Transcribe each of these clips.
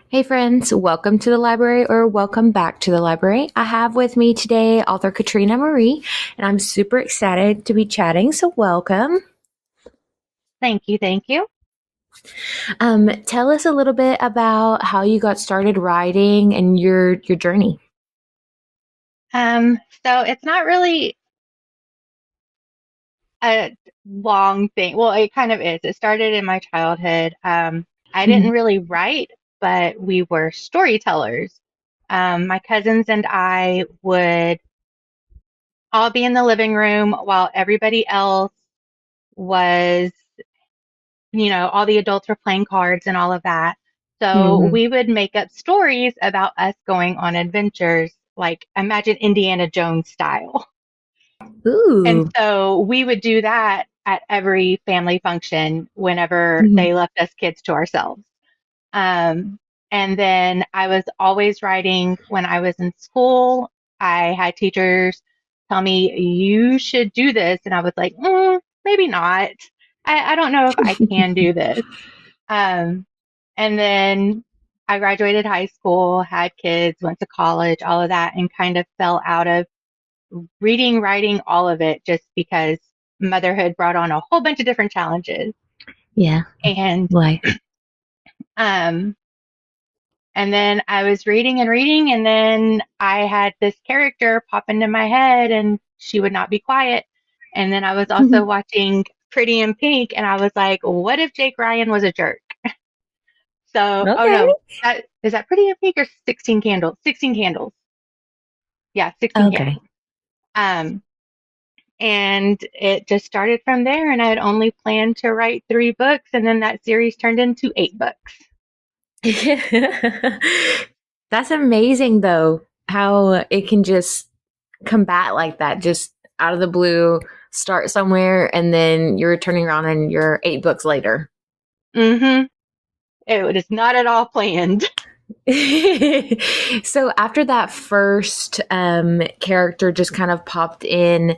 Hey friends, welcome to the library or welcome back to the library. I have with me today author Katrina Marie, and I'm super excited to be chatting, so welcome. Thank you. Thank you. Tell us a little bit about how you got started writing and your journey. So it's not really a long thing. Well, it kind of is. It started in my childhood. I didn't really write, but we were storytellers. My cousins and I would all be in the living room while everybody else was, all the adults were playing cards and all of that. So Mm-hmm. we would make up stories about us going on adventures, like imagine Indiana Jones style. And Ooh. so we would do that at every family function whenever Mhm. they left us kids to ourselves. Um, and then I was always writing when I was in school. I had teachers tell me, you should do this. And I was like, maybe not. I don't know if I can do this. Um, and then I graduated high school, had kids, went to college, all of that, and kind of fell out of reading, writing, all of it just because motherhood brought on a whole bunch of different challenges. Yeah, And life. um and then I was reading and reading and then I had this character pop into my head and she would not be quiet. And then I was also watching Pretty in Pink and I was like, what if Jake Ryan was a jerk? So, oh Okay. no, that is that Pretty in Pink or 16 Candles? 16 Candles. Yeah, 16 Okay. Candles. Um And it just started from there. And I had only planned to write 3 books, and then that series turned into 8 books. That's amazing though, how it can just combat like that, just out of the blue, start somewhere, and then you're turning around and you're 8 books later. Mm-hmm. It is not at all planned. So after that first character just kind of popped in,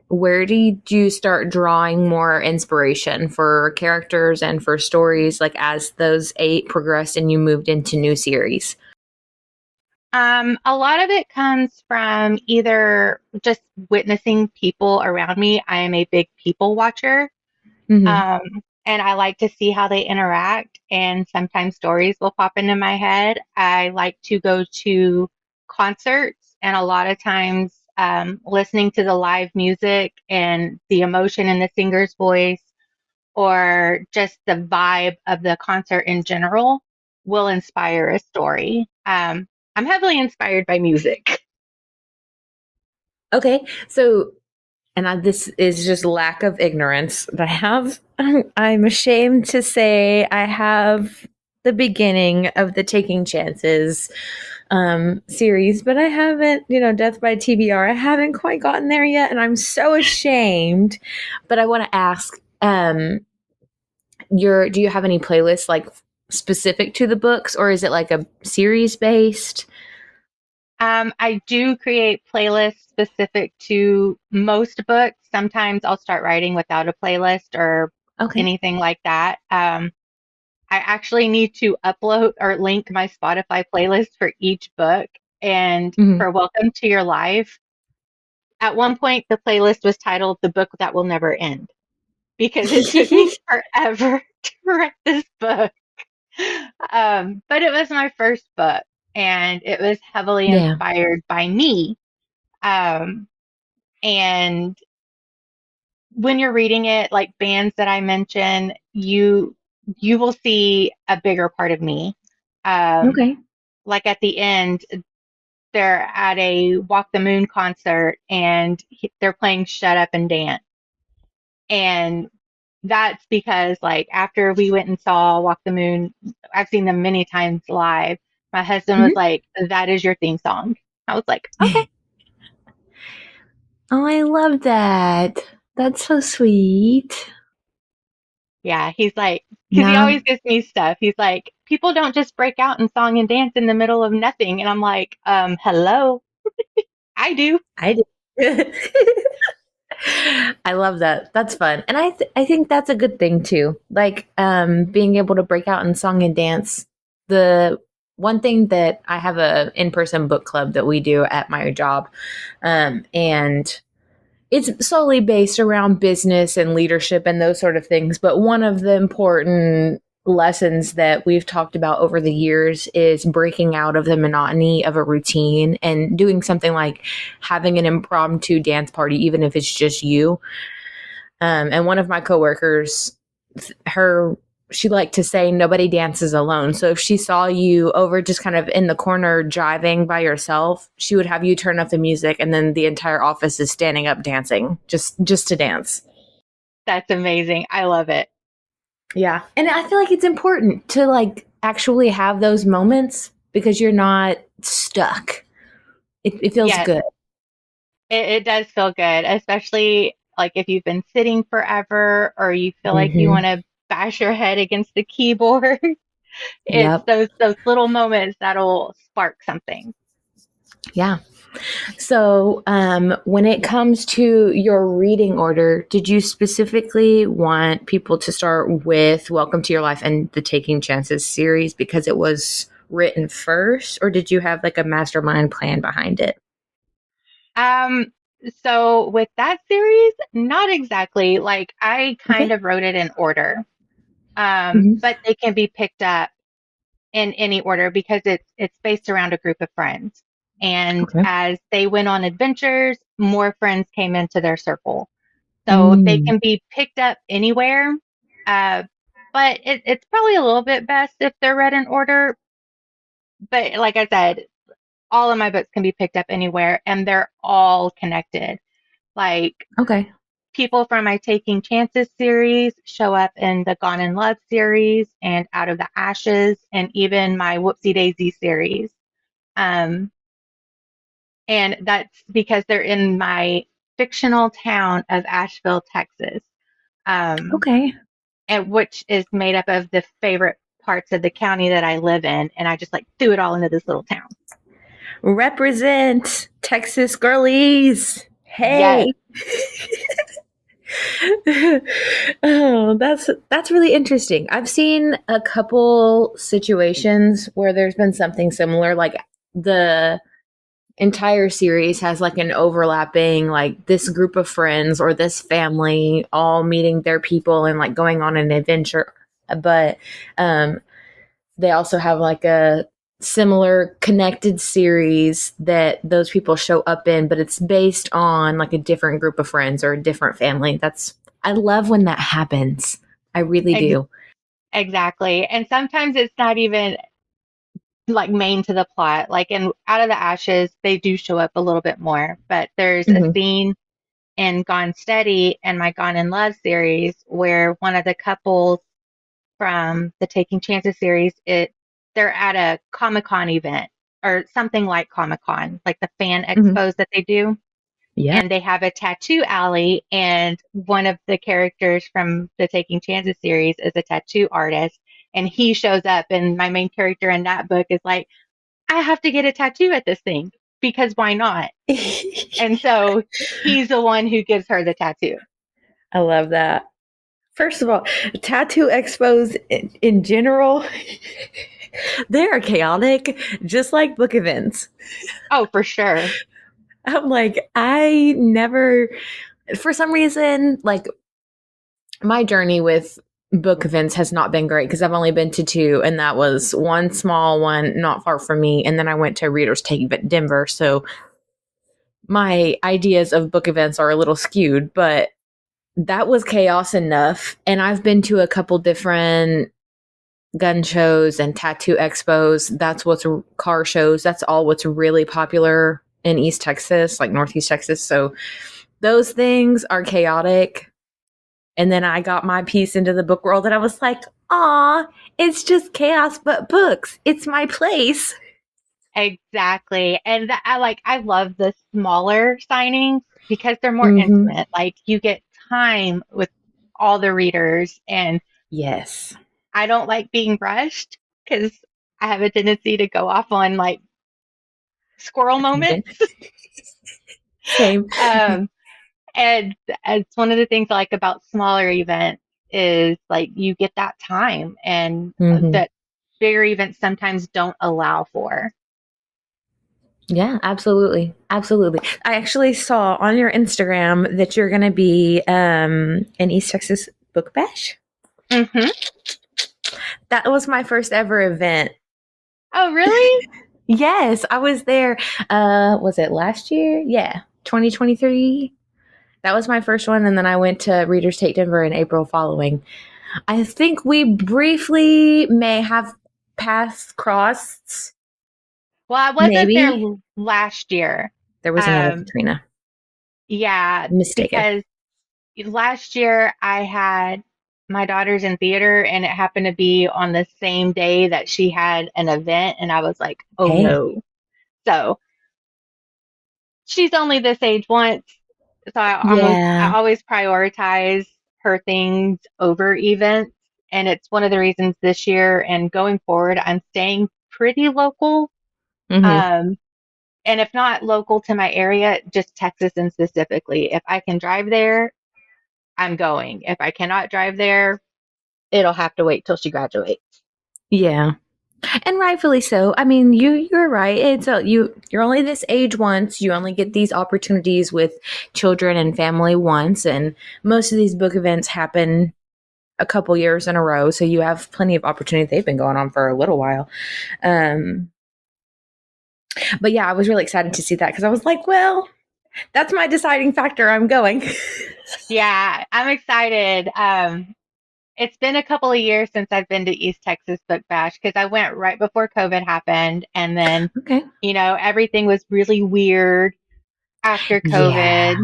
where did you start drawing more inspiration for characters and for stories, like as those 8 progressed and you moved into new series? A lot of it comes from either just witnessing people around me. I am a big people watcher. Mm-hmm. Um, and I like to see how they interact. And sometimes stories will pop into my head. I like to go to concerts, and a lot of times, listening to the live music and the emotion in the singer's voice, or just the vibe of the concert in general, will inspire a story. I'm heavily inspired by music. Okay, so this is just lack of ignorance that I have. I'm ashamed to say I have the beginning of the Taking Chances series, but I haven't, Death by TBR. I haven't quite gotten there yet, and I'm so ashamed. But I want to ask, do you have any playlists like specific to the books, or is it like a series based? I do create playlists specific to most books. Sometimes I'll start writing without a playlist or Okay. anything like that. I actually need to upload or link my Spotify playlist for each book. And Mhm. for Welcome to Your Life, at one point the playlist was titled The Book That Will Never End because it took me forever to write this book. But it was my first book and it was heavily Yeah. inspired by me. Um, and when you're reading it, like bands that I mention, you will see a bigger part of me. Um, Okay. like at the end, they're at a Walk the Moon concert and they're playing Shut Up and Dance. And that's because like after we went and saw Walk the Moon, I've seen them many times live. My husband was Mhm. like, "That is your theme song." I was like, "Okay." Oh, I love that. That's so sweet. Yeah, he's like, because he Now, always gives me stuff. He's like, "People don't just break out in song and dance in the middle of nothing." And I'm like, hello, I do. I do. I love that. That's fun. And I think that's a good thing too. Like being able to break out in song and dance. The one thing that I have a in-person book club that we do at my job, and it's solely based around business and leadership and those sort of things. But one of the important lessons that we've talked about over the years is breaking out of the monotony of a routine and doing something like having an impromptu dance party, even if it's just you. And one of my coworkers, her she liked to say nobody dances alone. So if she saw you over just kind of in the corner jiving by yourself, she would have you turn up the music and then the entire office is standing up dancing just to dance. That's amazing. I love it. Yeah. And I feel like it's important to like actually have those moments because you're not stuck. It feels Yes, good. it does feel good, especially like if you've been sitting forever or you feel like you Mm-hmm. want to bash your head against the keyboard. It's Yep. those little moments that'll spark something. Yeah. So, when it comes to your reading order, did you specifically want people to start with Welcome to Your Life and the Taking Chances series because it was written first, or did you have like a mastermind plan behind it? Um, so with that series, not exactly. Like I kind Okay. of wrote it in order. Hmm. But they can be picked up in any order because it's based around a group of friends. And Okay. as they went on adventures, more friends came into their circle. So they Mm. can be picked up anywhere. Uh, but it's probably a little bit best if they're read in order. But like I said, all of my books can be picked up anywhere and they're all connected. Like Okay. people from my Taking Chances series show up in the Gone in Love series and Out of the Ashes and even my Whoopsie Daisy series. Um, and that's because they're in my fictional town of Asheville, Texas, um, Okay. and which is made up of the favorite parts of the county that I live in. And I just like threw it all into this little town. Represent Texas girlies. Yes, Hey. Oh, that's really interesting. I've seen a couple situations where there's been something similar, like the entire series has like an overlapping, like this group of friends or this family all meeting their people and like going on an adventure. But um, they also have like a similar connected series that those people show up in, but it's based on like a different group of friends or a different family. I love when that happens. I really ex- do. exactly. And sometimes it's not even like main to the plot. Like in Out of the Ashes, they do show up a little bit more, but there's a Hmm. scene in Gone Steady and my Gone in Love series where one of the couples from the Taking Chances series, they're at a Comic-Con event or something like Comic-Con, like the fan Hmm. expos that they do. Yeah. And they have a tattoo alley, and one of the characters from the Taking Chances series is a tattoo artist. And he shows up, and my main character in that book is like, I have to get a tattoo at this thing because why not? And so he's the one who gives her the tattoo. I love that. First of all, tattoo expos in general, they are chaotic, just like book events. Oh, for sure. I'm like, I never, for some reason, like my journey with book events has not been great because I've only been to two, and that was one small one not far from me, and then I went to Readers Take Denver. So my ideas of book events are a little skewed, but that was chaos enough. And I've been to a couple different gun shows and tattoo expos. That's what's car shows. That's all what's really popular in East Texas, like Northeast Texas. So those things are chaotic. And then I got my piece into the book world and I was like, aw, it's just chaos but books. It's my place. Exactly. And I love the smaller signings because they're more Mm-hmm. intimate. Like you get time with all the readers and Yes. I don't like being rushed because I have a tendency to go off on like squirrel A moments. tangent. Same. Um, and it's one of the things I like about smaller events is like you get that time and Mm-hmm. that bigger events sometimes don't allow for. Yeah, absolutely. Absolutely. I actually saw on your Instagram that you're going to be in East Texas Book Bash. Hmm. That was my first ever event. Oh, really? Yes, I was there. Was it last year? Yeah, 2023. That was my first one. And then I went to Readers Take Denver in April following. I think we briefly may have paths crossed. Well, I wasn't there Maybe last year. there was another Um, Katrina. yeah, Mistaken. because last year I had my daughter's in theater and it happened to be on the same day that she had an event and I was like, oh Hey. no. So she's only this age once. So I Yeah. always prioritize her things over events. And it's one of the reasons this year and going forward, I'm staying pretty local. Hmm. Um, and if not local to my area, just Texas and specifically. If I can drive there, I'm going. If I cannot drive there, it'll have to wait till she graduates. Yeah. And rightfully so. I mean, you're right. You're only this age once. You only get these opportunities with children and family once, and most of these book events happen a couple years in a row, so you have plenty of opportunity. They've been going on for a little while. Um, but yeah, I was really excited to see that because I was like, well, that's my deciding factor. I'm going. Yeah, I'm excited. It's been a couple of years since I've been to East Texas Book Bash because I went right before COVID happened. And then, Okay. everything was really weird after Yeah. COVID.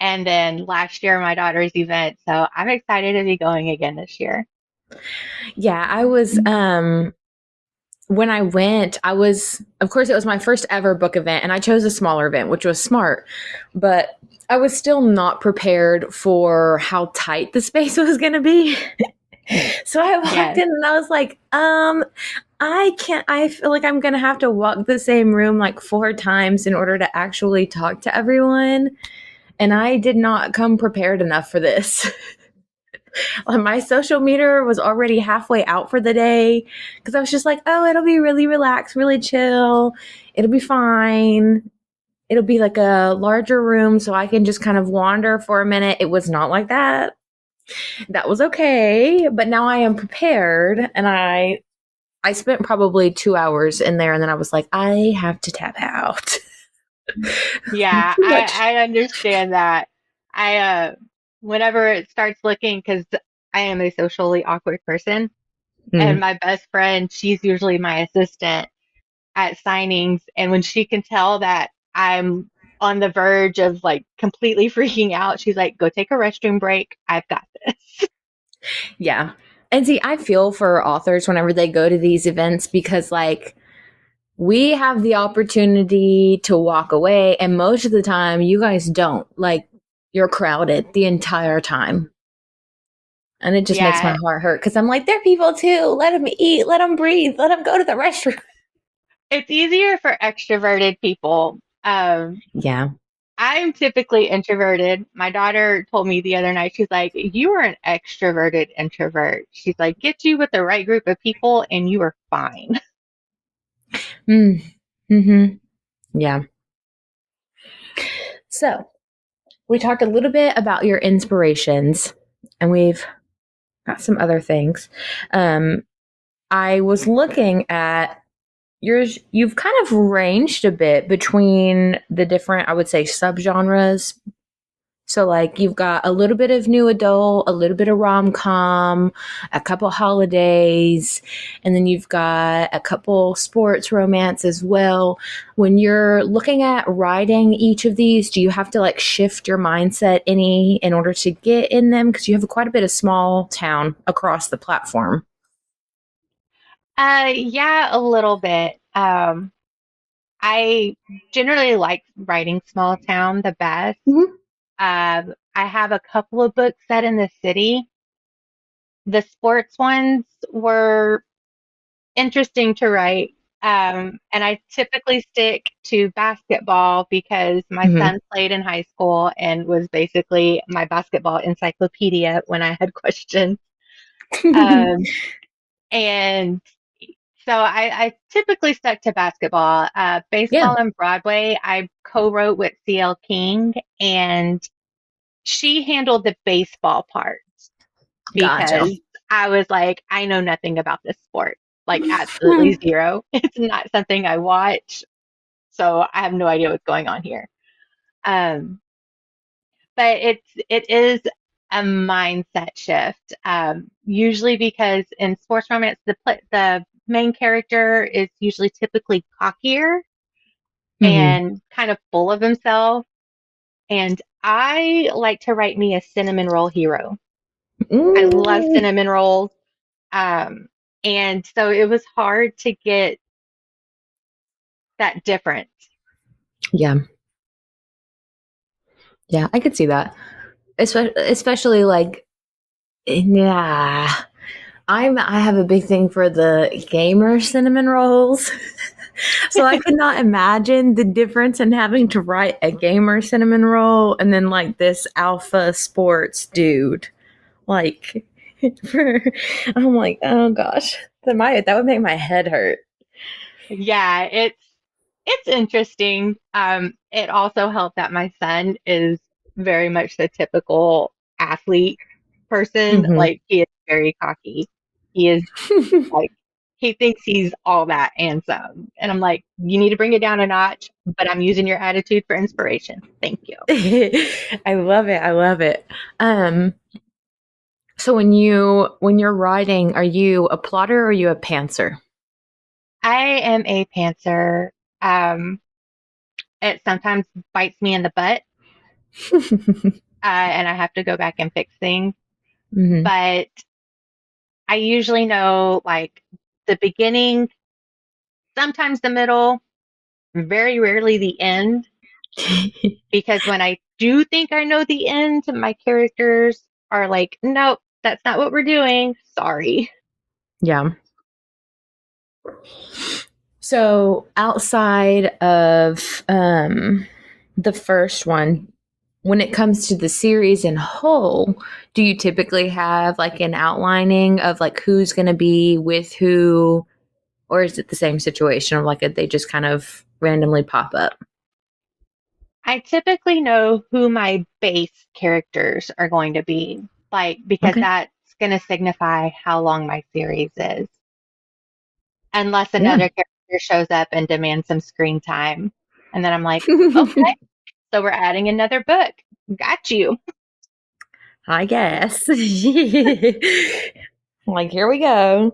And then last year, my daughter's event. So I'm excited to be going again this year. Yeah, I was when I went, of course, it was my first ever book event, and I chose a smaller event, which was smart. But I was still not prepared for how tight the space was going to be. So I walked Yes. in and I was like, I can't, I feel like I'm going to have to walk the same room like 4 times in order to actually talk to everyone. And I did not come prepared enough for this. My social meter was already halfway out for the day because I was just like, oh, it'll be really relaxed, really chill. It'll be fine. It'll be like a larger room so I can just kind of wander for a minute. It was not like that. That was okay. But now I am prepared and I spent probably 2 hours in there and then I was like, I have to tap out. Yeah, Too much. I understand that. I, whenever it starts looking, because I am a socially awkward person, and Mm. my best friend, she's usually my assistant at signings. And when she can tell that I'm on the verge of like completely freaking out, she's like, go take a restroom break. I've got this. Yeah. And see, I feel for authors whenever they go to these events because, like, we have the opportunity to walk away, and most of the time, you guys don't. Like, you're crowded the entire time. And it just makes my Yeah, heart hurt because I'm like, they're people too. Let them eat, let them breathe, let them go to the restroom. it's easier for extroverted people. Yeah. I'm typically introverted. My daughter told me the other night, she's like, you are an extroverted introvert. She's like, get you with the right group of people and you are fine. Mm. Hmm. Yeah. So we talked a little bit about your inspirations, and we've got some other things. Um, I was looking at yours. You've kind of ranged a bit between the different, I would say, subgenres. So, like, you've got a little bit of new adult, a little bit of rom com, a couple holidays, and then you've got a couple sports romance as well. When you're looking at writing each of these, do you have to like shift your mindset any in order to get in them? Because you have quite a bit of small town across the platform. Yeah, a little bit. I generally like writing small town the best. Mhm. I have a couple of books set in the city. The sports ones were interesting to write. And I typically stick to basketball because my Mhm. son played in high school and was basically my basketball encyclopedia when I had questions. Um, and So I typically stuck to basketball. Yeah, Baseball and Broadway, I co-wrote with CL King, and she handled the baseball part gotcha. because I was like, I know nothing about this sport, like absolutely zero. It's not something I watch, so I have no idea what's going on here. Um, but it is a mindset shift. Usually because in sports romance, the main character is usually typically cockier Hmm. and kind of full of himself. And I like to write me a cinnamon roll hero. I love Mm, cinnamon rolls. Um, and so it was hard to get that difference. yeah, yeah, I could see that. Especially like, yeah, I have a big thing for the gamer cinnamon rolls. So I could not imagine the difference in having to write a gamer cinnamon roll and then like this alpha sports dude. Like, for, I'm like, oh gosh, that would make my head hurt. Yeah, it's interesting. It also helped that my son is very much the typical athlete person. Hmm. Like he is very cocky. He is like he thinks he's all that and some. And I'm like, you need to bring it down a notch, but I'm using your attitude for inspiration. Thank you. I love it. I love it. Um, so when you're writing, are you a plotter or are you a pantser? I am a pantser. Um, it sometimes bites me in the butt, and I have to go back and fix things. Hmm. But I usually know like the beginning, sometimes the middle, very rarely the end. Because when I do think I know the end, my characters are like, nope, that's not what we're doing. Sorry. Yeah. So outside of the first one, when it comes to the series in whole, do you typically have like an outlining of like who's going to be with who, or is it the same situation of like they just kind of randomly pop up? I typically know who my base characters are going to be, like, because Okay. that's going to signify how long my series is, unless Yeah. another character shows up and demands some screen time. And then I'm like, okay, so we're adding another book. Got you. I guess. Like, here we go.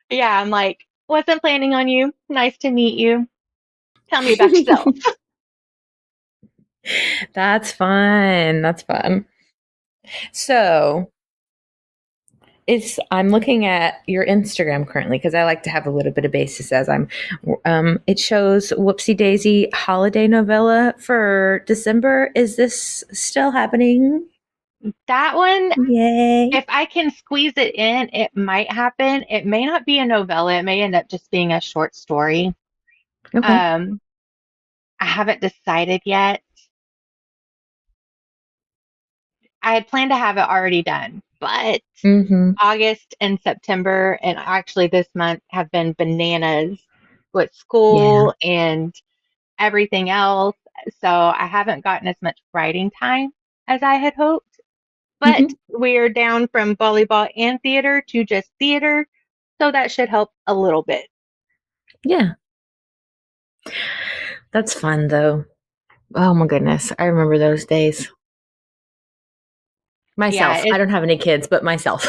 Yeah, I'm like, wasn't planning on you. Nice to meet you. Tell me about yourself. That's fun. That's fun. So, I'm looking at your Instagram currently because I like to have a little bit of basis as I'm it shows Whoopsie Daisy holiday novella for December. Is this still happening? That one, Yay. if I can squeeze it in, it might happen. It may not be a novella. It may end up just being a short story. Okay. Um, I haven't decided yet. I had planned to have it already done, but Mhm. August and September, and actually this month, have been bananas with Yeah. school and everything else. So I haven't gotten as much writing time as I had hoped. But Mhm. we're down from volleyball and theater to just theater. So that should help a little bit. Yeah. That's fun though. Oh my goodness. I remember those days. Yeah, Myself. I don't have any kids, but myself.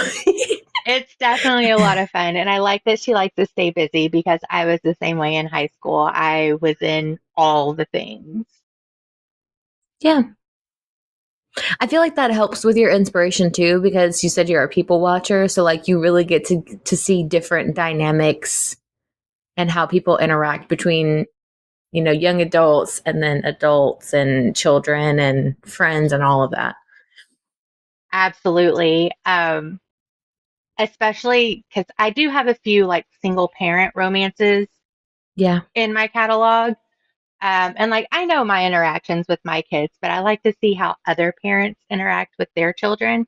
it's definitely a lot of fun. And I like that she likes to stay busy because I was the same way in high school. I was in all the things. Yeah. I feel like that helps with your inspiration too, because you said you're a people watcher. So like you really get to see different dynamics and how people interact between, young adults and then adults and children and friends and all of that. Absolutely. Especially because I do have a few like single parent romances Yeah. in my catalog. And like I know my interactions with my kids, but I like to see how other parents interact with their children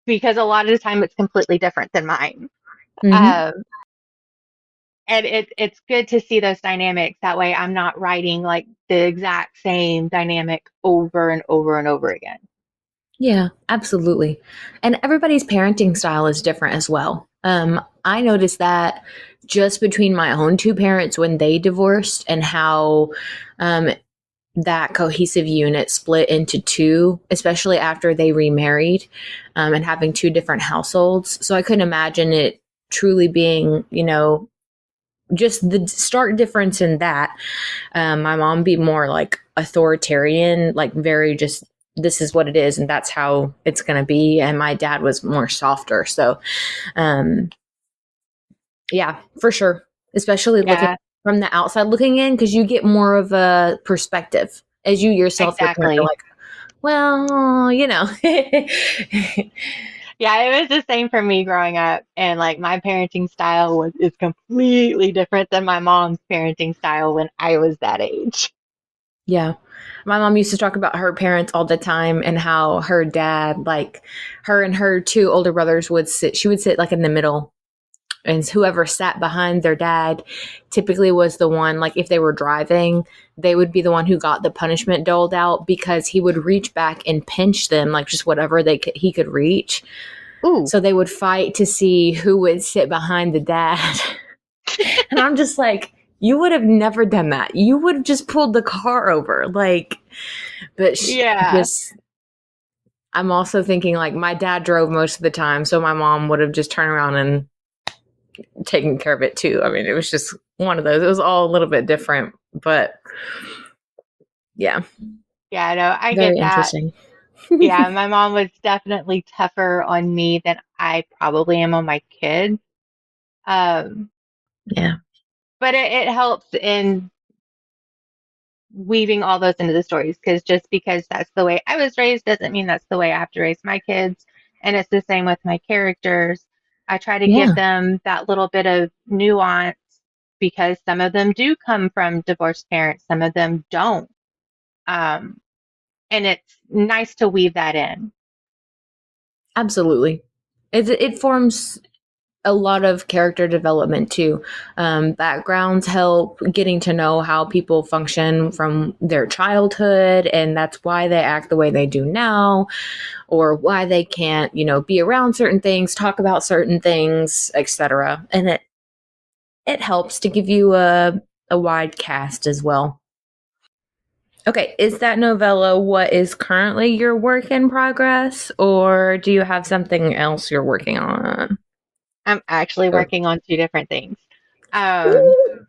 because a lot of the time it's completely different than mine. Hmm. Um, And it's good to see those dynamics. That way I'm not writing like the exact same dynamic over and over and over again. Yeah, absolutely. And everybody's parenting style is different as well. I noticed that just between my own two parents when they divorced and how um, that cohesive unit split into two, especially after they remarried and having two different households. So I couldn't imagine it truly being, just the stark difference in that. My mom be more like authoritarian, like very just this is what it is and that's how it's going to be. And my dad was more softer. So, um, yeah, for sure. Especially looking Yeah, from the outside looking in, because you get more of a perspective as you yourself, your parent, are exactly. like, well, Yeah, it was the same for me growing up, and like my parenting style was is completely different than my mom's parenting style when I was that age. yeah. My mom used to talk about her parents all the time and how her dad, like her and her two older brothers would sit, she would sit like in the middle, and whoever sat behind their dad typically was the one, like if they were driving, they would be the one who got the punishment doled out because he would reach back and pinch them, like just whatever he could reach. Ooh, So they would fight to see who would sit behind the dad. And I'm just like, you would have never done that. You would have just pulled the car over. Like, but yeah. just, I'm also thinking like my dad drove most of the time. So my mom would have just turned around and taken care of it too. I mean, it was just one of those. It was all a little bit different, but yeah, Yeah, no, I get very that. interesting. Yeah, my mom was definitely tougher on me than I probably am on my kids. Um, Yeah. but it helps in weaving all those into the stories because just because that's the way I was raised doesn't mean that's the way I have to raise my kids. And it's the same with my characters. I try to give Yeah, them that little bit of nuance because some of them do come from divorced parents, some of them don't. Um, and it's nice to weave that in. absolutely. It forms a lot of character development too. Backgrounds help getting to know how people function from their childhood, and that's why they act the way they do now, or why they can't, be around certain things, talk about certain things, etc. And it helps to give you a wide cast as well. Okay, is that novella what is currently your work in progress, or do you have something else you're working on? I'm actually Or, working on two different things. Um, Ooh.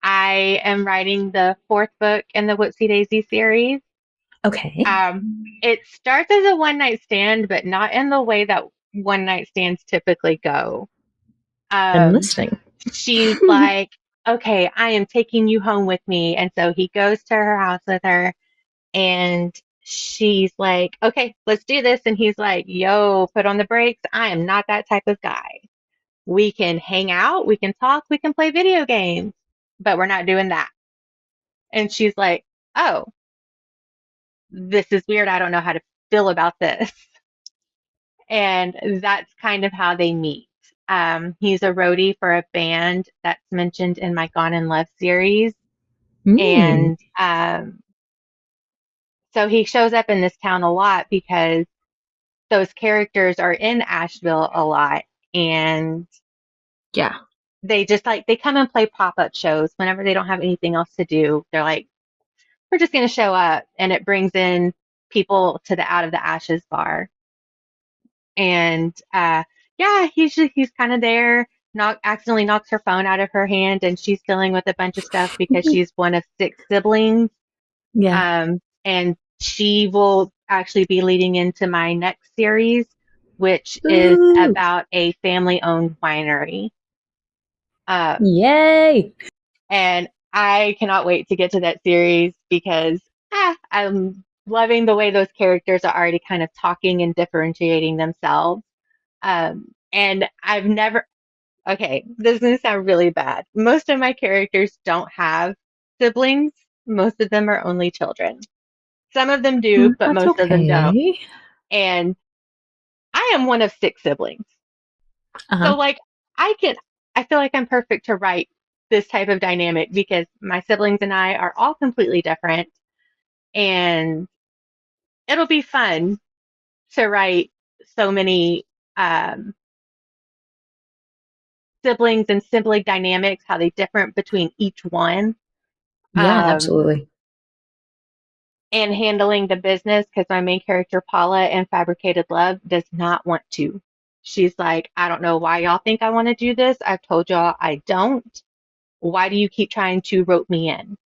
I am writing the fourth book in the Whoopsie Daisy series. Okay, It starts as a one night stand, but not in the way that one night stands typically go. I'm Um, listening. she's like, okay, I am taking you home with me. And so he goes to her house with her and she's like, okay, let's do this. And he's like, yo, put on the brakes. I am not that type of guy. We can hang out, we can talk, we can play video games, but we're not doing that. And she's like, oh, this is weird. I don't know how to feel about this. And that's kind of how they meet. He's a roadie for a band that's mentioned in my Gone in Love series. Mm, And so he shows up in this town a lot because those characters are in Asheville a lot. And yeah. they just like, they come and play pop up shows whenever they don't have anything else to do. They're like, we're just going to show up. And it brings in people to the Out of the Ashes bar. And yeah, he's kind of there. Not accidentally knocks her phone out of her hand, and she's dealing with a bunch of stuff because she's one of six siblings. Yeah. And she will actually be leading into my next series, which is Ooh, about a family-owned winery. Um, yay. and I cannot wait to get to that series because I'm loving the way those characters are already kind of talking and differentiating themselves. And I've never, okay, this is going to sound really bad. Most of my characters don't have siblings. Most of them are only children. Some of them do, but That's most of them don't. okay. And I am one of six siblings. Uh So, huh. like, I can, I feel like I'm perfect to write this type of dynamic because my siblings and I are all completely different, and it'll be fun to write so many um, siblings and sibling dynamics, how they differ between each one, Yeah, um, absolutely. and handling the business because my main character, Paula, in Fabricated Love, does not want to. She's like, I don't know why y'all think I want to do this. I've told y'all I don't. Why do you keep trying to rope me in?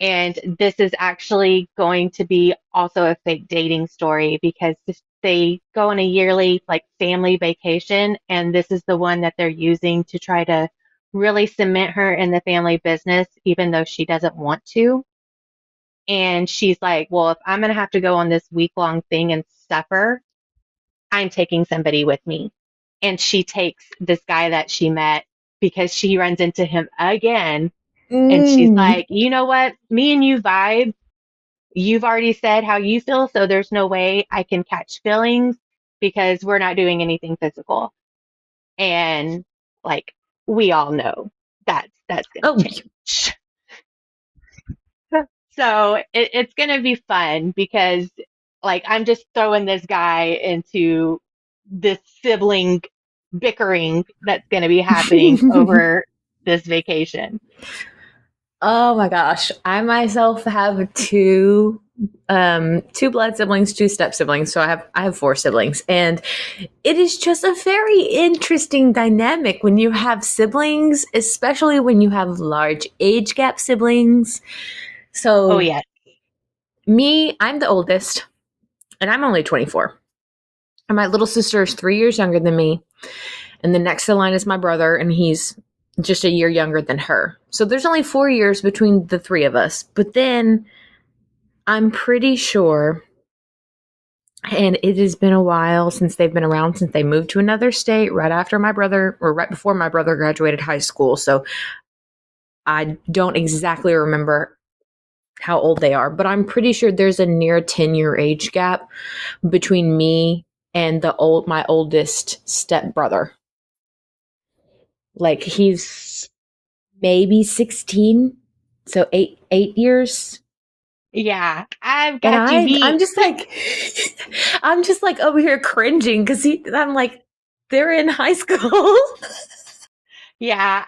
And this is actually going to be also a fake dating story because they go on a yearly like family vacation, and this is the one that they're using to try to really cement her in the family business, even though she doesn't want to. And she's like, well, if I'm going to have to go on this week-long thing and suffer, I'm taking somebody with me. And she takes this guy that she met because she runs into him again. And she's Mm. like, you know what? Me and you vibe. You've already said how you feel, so there's no way I can catch feelings because we're not doing anything physical. And like we all know that's gonna Oh, change. So it's gonna be fun because like I'm just throwing this guy into this sibling bickering that's gonna be happening over this vacation. oh my gosh. I myself have two blood siblings, two step siblings. So I have four siblings. And it is just a very interesting dynamic when you have siblings, especially when you have large age gap siblings. Oh So yeah. me, I'm the oldest, and I'm only 24. And my little sister is 3 years younger than me. And the next in line is my brother, and he's just a year younger than her. So there's only 4 years between the three of us. But then I'm pretty sure, and it has been a while since they've been around, since they moved to another state right after my brother, or right before my brother graduated high school. So I don't exactly remember how old they are, but I'm pretty sure there's a near 10-year age gap between me and my oldest stepbrother. Like he's maybe 16, so 8 years. Yeah, I've And got you I'm beat. just like I'm just like over here cringing because I'm like, they're in high school. Yeah,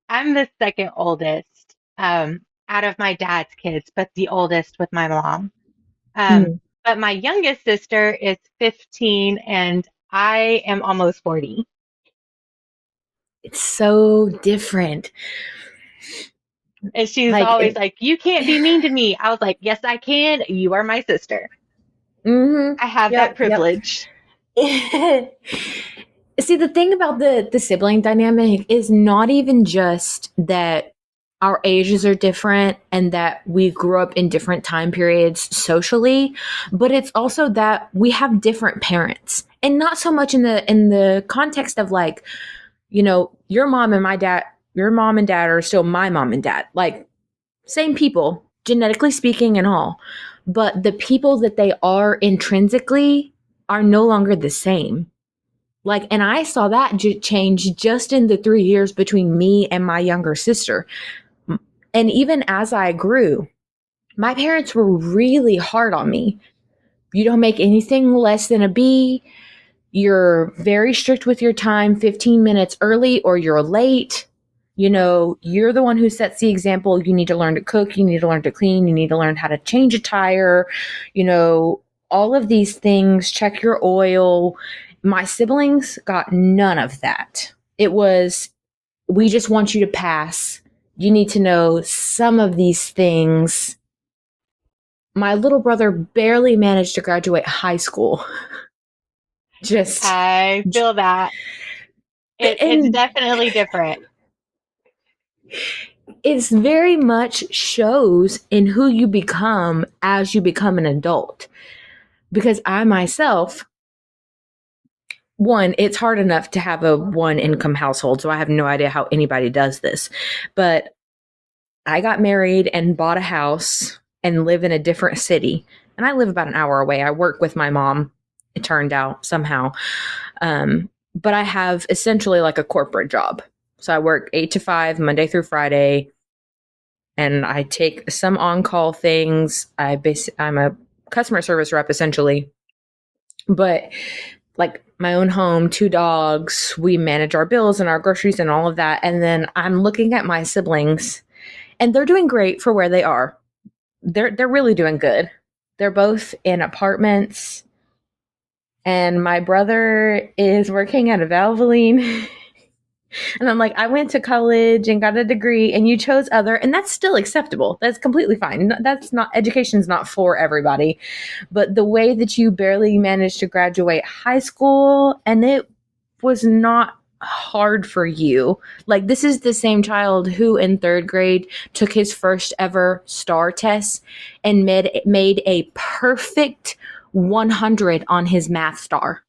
I'm the second oldest out of my dad's kids, but the oldest with my mom. Hmm. But my youngest sister is 15 and I am almost 40. It's so different. And she's Like, always like, "You can't be mean to me." I was like, "Yes, I can. You are my sister. mm-hmm. I have that Yep, yep. privilege." See, the thing about the sibling dynamic is not even just that our ages are different and that we grew up in different time periods socially, but it's also that we have different parents. And not so much in the context of like, your mom and dad are still my mom and dad. Like same people, genetically speaking and all. But the people that they are intrinsically are no longer the same. Like, and I saw that change just in the 3 years between me and my younger sister. And even as I grew, my parents were really hard on me. You don't make anything less than a B. You're very strict with your time, 15 minutes early or you're late. You're the one who sets the example. You need to learn to cook. You need to learn to clean. You need to learn how to change a tire. You know, all of these things, check your oil. My siblings got none of that. It was, we just want you to pass. You need to know some of these things. My little brother barely managed to graduate high school. Just, I feel that. It's and definitely different. it's very much shows in who you become as you become an adult. Because I myself, one, it's hard enough to have a one income household, so I have no idea how anybody does this. But I got married and bought a house and live in a different city. And I live about an hour away. I work with my mom, it turned out somehow. But I have essentially like a corporate job. So I work 8 to 5, Monday through Friday, and I take some on-call things. I'm a customer service rep essentially, but like my own home, 2 dogs, we manage our bills and our groceries and all of that. And then I'm looking at my siblings, and they're doing great for where they are. They're really doing good. They're both in apartments, and my brother is working at a Valvoline. And I'm like, I went to college and got a degree, and you chose other, and that's still acceptable. That's completely fine. That's not, education's not for everybody. But the way that you barely managed to graduate high school, and it was not hard for you. Like, this is the same child who in 3rd grade took his first ever STAR test and made a perfect 100 on his math star.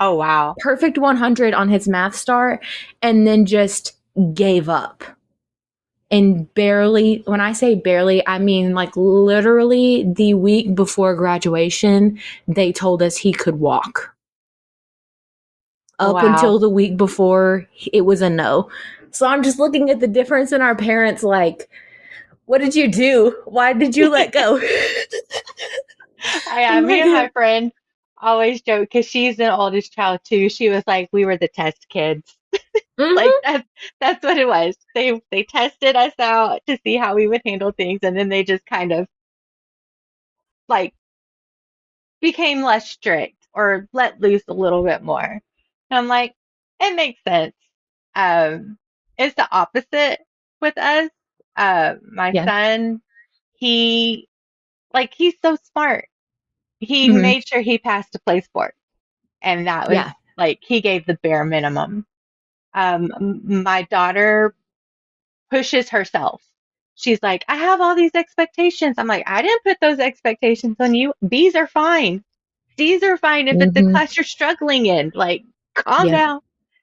Oh, wow. Perfect 100 on his math star, and then just gave up. And barely, when I say barely, I mean like literally the week before graduation, they told us he could walk. Up Wow. until the week before, it was a no. So I'm just looking at the difference in our parents, like, what did you do? Why did you let go? Me and my friend always joke because she's an oldest child too. She was like, we were the test kids. Like Mm-hmm. that's what it was. They tested us out to see how we would handle things, and then they just kind of like became less strict or let loose a little bit more. And I'm like, it makes sense. Um, it's the opposite with us. My Yeah. son, he he's so smart. He Mm-hmm. made sure he passed to play sport, and that was Yeah. like he gave the bare minimum. My daughter pushes herself. She's like, I have all these expectations. I'm like, I didn't put those expectations on you. B's are fine. C's are fine if it's the Mm-hmm. class you're struggling in. Like, calm Yeah. down.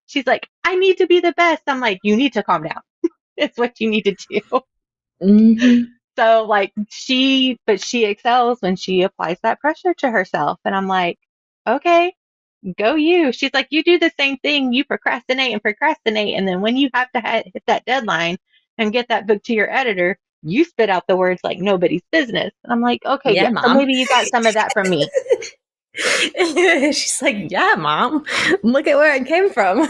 She's like, I need to be the best. I'm like, you need to calm down. It's what you need to do. Mm-hmm. So like but she excels when she applies that pressure to herself. And I'm like, okay, go you. She's like, you do the same thing. You procrastinate and procrastinate. And then when you have to hit that deadline and get that book to your editor, you spit out the words like nobody's business. And I'm like, okay, Yeah, yeah. So mom. maybe you got some of that from me. She's like, yeah, mom, look at where it came from.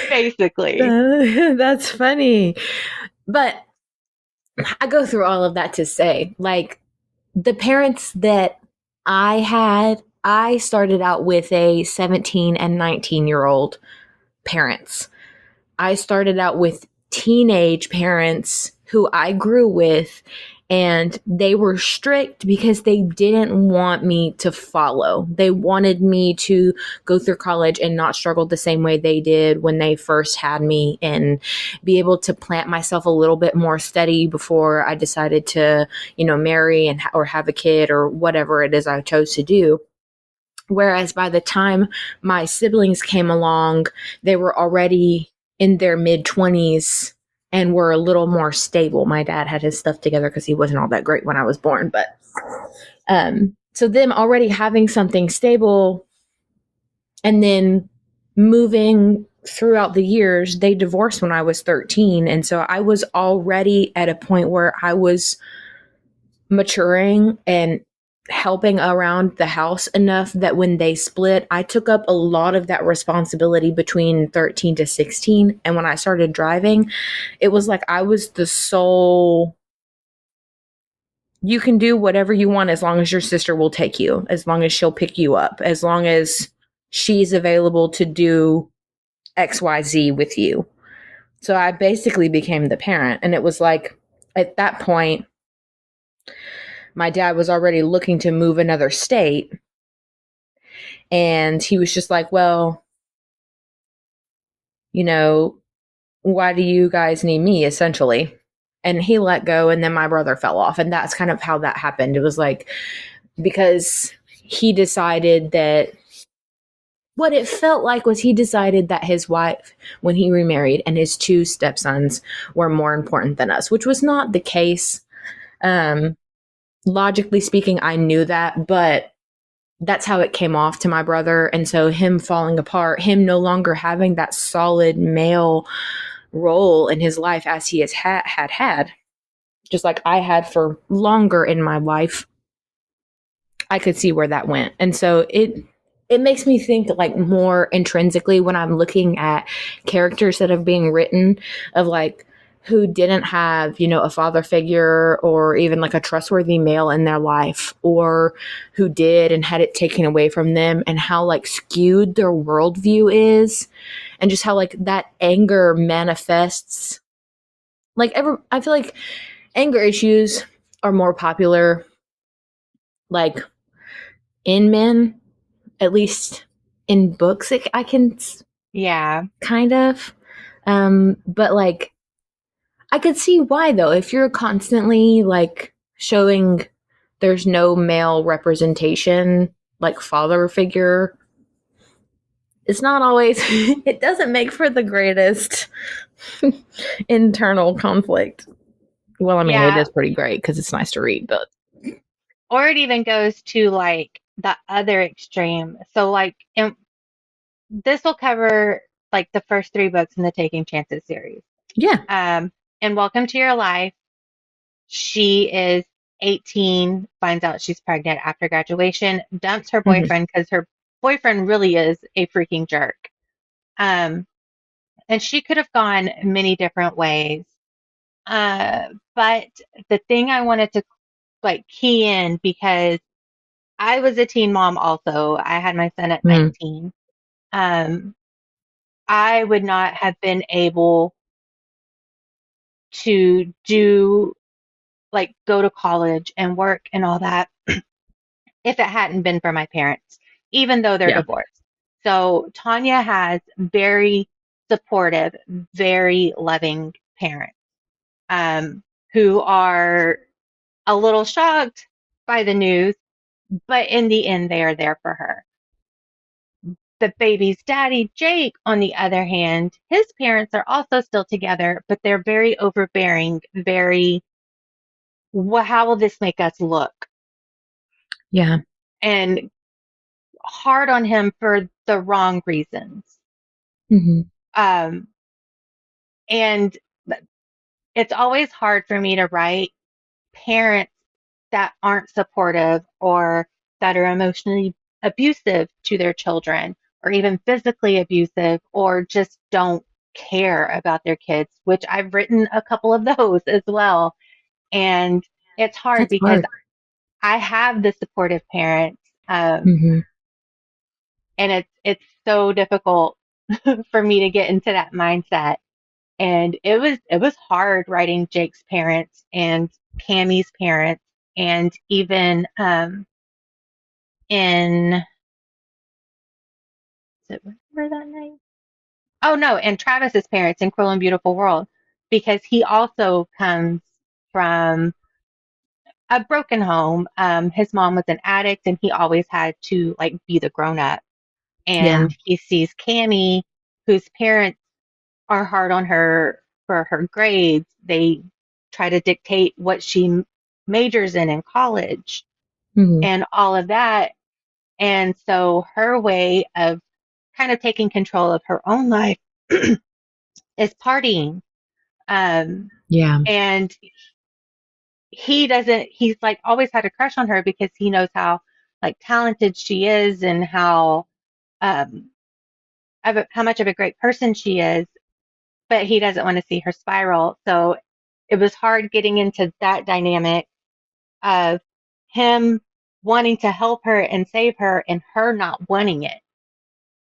Basically. That's funny. But I go through all of that to say, like, the parents that I had, I started out with a 17 and 19-year-old parents. I started out with teenage parents who I grew with, and they were strict because they didn't want me to follow. They wanted me to go through college and not struggle the same way they did when they first had me, and be able to plant myself a little bit more steady before I decided to, marry and or have a kid or whatever it is I chose to do. Whereas by the time my siblings came along, they were already in their mid 20s and were a little more stable. My dad had his stuff together because he wasn't all that great when I was born. But so them already having something stable and then moving throughout the years, they divorced when I was 13. And so I was already at a point where I was maturing and helping around the house enough that when they split, I took up a lot of that responsibility between 13 to 16. And when I started driving, it was like I was the sole, you can do whatever you want as long as your sister will take you, as long as she'll pick you up, as long as she's available to do XYZ with you. So I basically became the parent. And it was like, at that point, my dad was already looking to move another state. And he was just like, well, why do you guys need me, essentially? And he let go, and then my brother fell off. And that's kind of how that happened. It was like, because he decided that what it felt like was he decided that his wife, when he remarried, and his 2 stepsons were more important than us, which was not the case. Logically speaking, I knew that, but that's how it came off to my brother. And so him falling apart, him no longer having that solid male role in his life as he has had, just like I had for longer in my life, I could see where that went. And so it makes me think like more intrinsically when I'm looking at characters that are being written of like who didn't have, you know, a father figure or even like a trustworthy male in their life, or who did and had it taken away from them, and how like skewed their worldview is, and just how like that anger manifests. I feel like anger issues are more popular like in men, at least in books. I can Yeah. kind of, but like I could see why though. If you're constantly like showing there's no male representation, like father figure, it's not always. It doesn't make for the greatest internal conflict. Well, I mean, it Yeah. is pretty great because it's nice to read, but Or it even goes to like the other extreme. So like this will cover like the first three books in the Taking Chances series. yeah. Um, in Welcome to Your Life, she is 18, finds out she's pregnant after graduation, dumps her Mm-hmm. boyfriend because her boyfriend really is a freaking jerk. Um, and she could have gone many different ways. But the thing I wanted to like key in, because I was a teen mom also. I had my son at Mm. 19. Um, I would not have been able to do like go to college and work and all that if it hadn't been for my parents, even though they're Yeah. divorced. So Tanya has very supportive, very loving parents, um, who are a little shocked by the news, but in the end, they are there for her. The baby's daddy, Jake, on the other hand, his parents are also still together, but they're very overbearing, very, well, how will this make us look? Yeah. And hard on him for the wrong reasons. Mm-hmm. Um, and it's always hard for me to write parents that aren't supportive or that are emotionally abusive to their children or even physically abusive or just don't care about their kids, which I've written a couple of those as well. And it's hard That's because hard. I have the supportive parents, Mm-hmm. and it's so difficult for me to get into that mindset. And it was hard writing Jake's parents and Cammie's parents, and even in, is it remember that name? Oh no, and Travis's parents in Cruel and Beautiful World, because he also comes from a broken home. His mom was an addict, and he always had to like be the grown up. Yeah. And he sees Cammie, whose parents are hard on her for her grades. They try to dictate what she majors in college Mm-hmm. and all of that. And so her way of kind of taking control of her own life is partying. Um, Yeah. and he doesn't, he's like always had a crush on her because he knows how like talented she is and um, how much of a great person she is, but he doesn't want to see her spiral. So it was hard getting into that dynamic of him wanting to help her and save her and her not wanting it.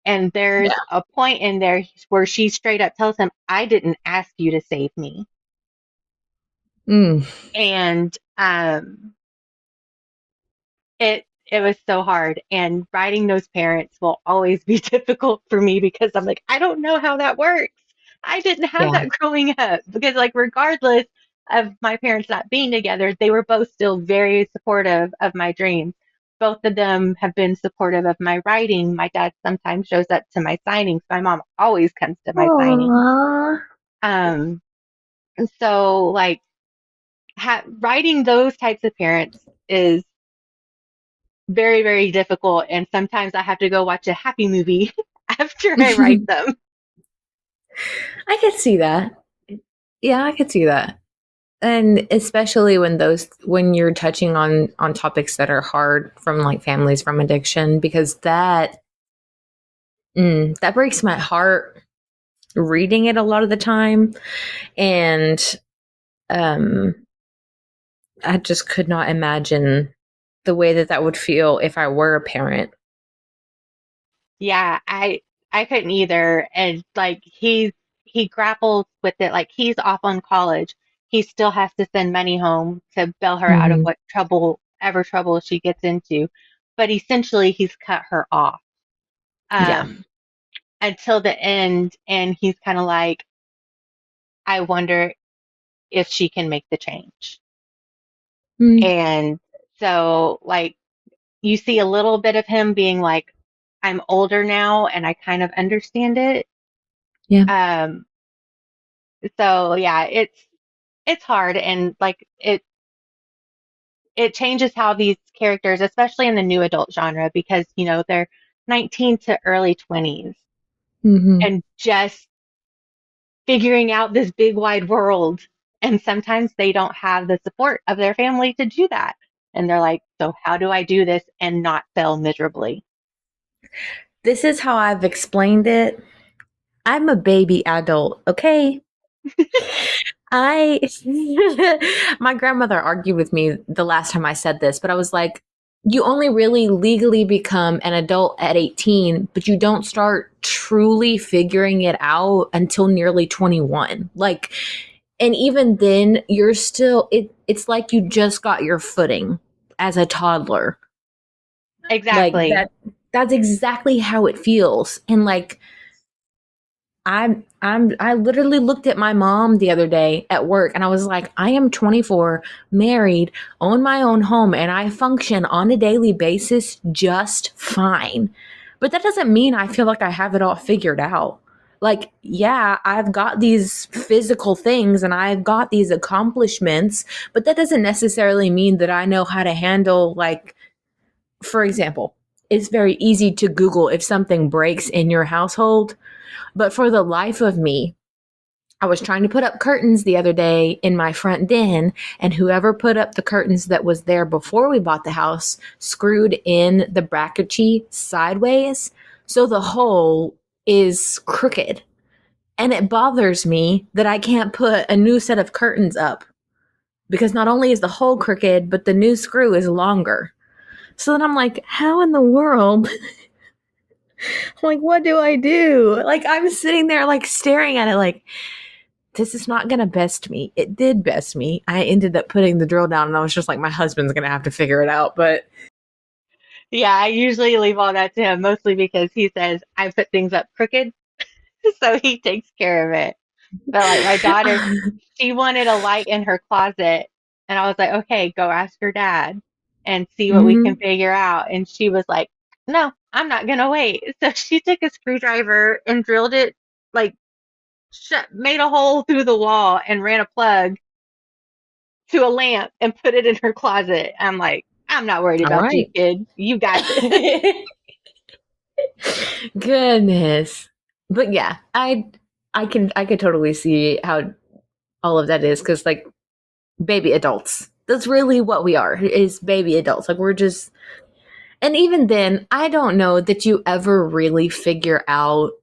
And there's Yeah. a point in there where she straight up tells him, I didn't ask you to save me. Mm. And it was so hard. And writing those parents will always be difficult for me because I'm like, I don't know how that works. I didn't have Yeah. that growing up because like regardless of my parents not being together, they were both still very supportive of my dreams. Both of them have been supportive of my writing. My dad sometimes shows up to my signings. My mom always comes to my signings. Aww. Um, and so like writing those types of parents is very, very difficult. And sometimes I have to go watch a happy movie after I write them. I could see that. Yeah, I could see that. And especially when you're touching on topics that are hard from like families from addiction, because that breaks my heart reading it a lot of the time. And um I just could not imagine the way that that would feel if I were a parent. Yeah, I couldn't either. And like he grapples with it. Like he's off on college. He still has to send money home to bail her out of Hmm. what trouble she gets into. But essentially he's cut her off. Yeah. Um until the end, and he's kind of like, I wonder if she can make the change. Mm, And so like you see a little bit of him being like, I'm older now and I kind of understand it. yeah. Um, so yeah, it's hard, and like it changes how these characters, especially in the new adult genre, because they're 19 to early 20s Hmm. and just figuring out this big wide world. And sometimes they don't have the support of their family to do that. And they're like, so how do I do this and not fail miserably? This is how I've explained it. I'm a baby adult, okay? I my grandmother argued with me the last time I said this, but I was like, you only really legally become an adult at 18, but you don't start truly figuring it out until nearly 21. Like, and even then you're still it's like you just got your footing as a toddler. Like Exactly. that's exactly how it feels. And like I literally looked at my mom the other day at work and I was like, I am 24, married, own my own home, and I function on a daily basis just fine. But that doesn't mean I feel like I have it all figured out. Like, yeah, I've got these physical things and I've got these accomplishments, but that doesn't necessarily mean that I know how to handle, like, for example, it's very easy to Google if something breaks in your household, but for the life of me, I was trying to put up curtains the other day in my front den, and whoever put up the curtains that was there before we bought the house screwed in the bracketry sideways. So the hole is crooked. And it bothers me that I can't put a new set of curtains up because not only is the hole crooked, but the new screw is longer. So then I'm like, how in the world? Like, what do I do? Like, I'm sitting there, like, staring at it, like, this is not going to best me. It did best me. I ended up putting the drill down and I was just like, my husband's going to have to figure it out. But Yeah, I usually leave all that to him, mostly because he says I put things up crooked, so he takes care of it. But like my daughter, she wanted a light in her closet, and I was like, okay, go ask her dad and see what we can Mhm. figure out. And she was like, no, I'm not gonna wait. So she took a screwdriver and drilled it, like made a hole through the wall and ran a plug to a lamp and put it in her closet. I'm like, I'm not worried All about you, right. kid. You got this. Goodness. But yeah, I could totally see how all of that is because like baby adults. That's really what we are, is baby adults. Like we're just and even then, I don't know that you ever really figure out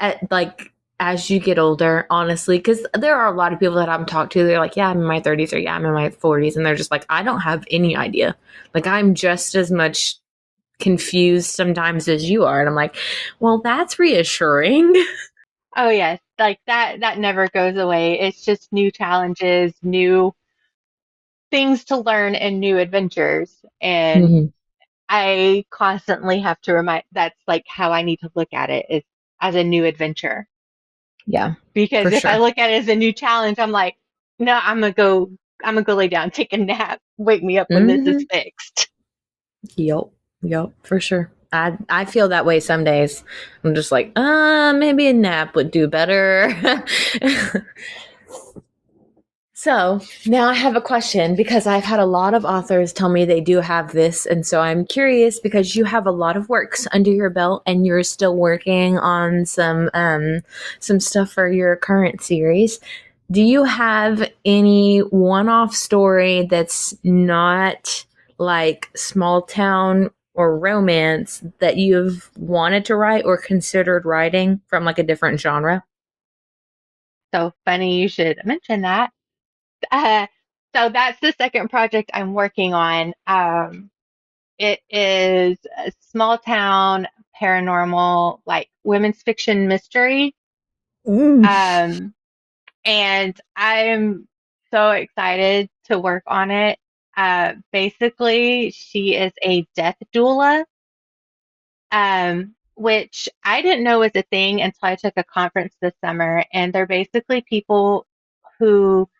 at like as you get older, honestly, because there are a lot of people that I'm talking to, they're like, yeah, I'm in my 30s or yeah, I'm in my 40s. And they're just like, I don't have any idea. Like, I'm just as much confused sometimes as you are. And I'm like, well, that's reassuring. Oh yes, like that never goes away. It's just new challenges, new things to learn and new adventures. And Hmm. I constantly have to remind that's like how I need to look at it is as a new adventure. Yeah, Because for if I sure. look at it as a new challenge, I'm like, no, I'm gonna go lay down, take a nap, wake me up when this is Hmm. fixed. Yep. Yep, for sure. I feel that way some days. I'm just like, maybe a nap would do better. So now I have a question because I've had a lot of authors tell me they do have this. And so I'm curious because you have a lot of works under your belt and you're still working on some stuff for your current series. Do you have any one-off story that's not like small town or romance that you've wanted to write or considered writing from like a different genre? So funny you should mention that. Uh, so that's the second project I'm working on. It is a small town paranormal, like women's fiction mystery. Mm. Um, and I'm so excited to work on it. Basically, she is a death doula, which I didn't know was a thing until I took a conference this summer. And they're basically people who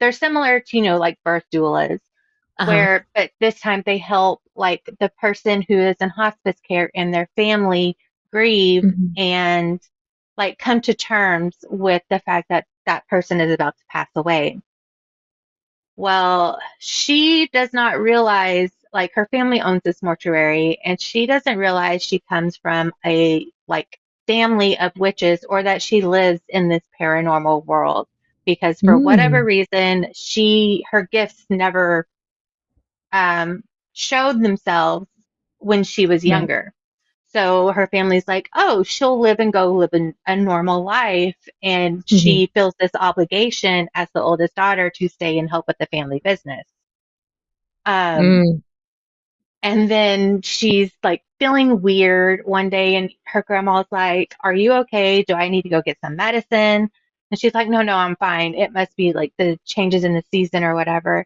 they're similar to, like birth doulas, Uh-huh. but this time they help like the person who is in hospice care and their family grieve Mhm. and like come to terms with the fact that that person is about to pass away. Well, she does not realize, like, her family owns this mortuary, and she doesn't realize she comes from a, like, family of witches or that she lives in this paranormal world. Because for whatever Mm. reason, her gifts never um, showed themselves when she was Yeah. younger. So her family's like, oh, she'll live and go live a normal life. And Mhm. she feels this obligation as the oldest daughter to stay and help with the family business. Um, Mm. and then she's like feeling weird one day, and her grandma's like, are you okay? Do I need to go get some medicine? And she's like, no, no, I'm fine. It must be like the changes in the season or whatever.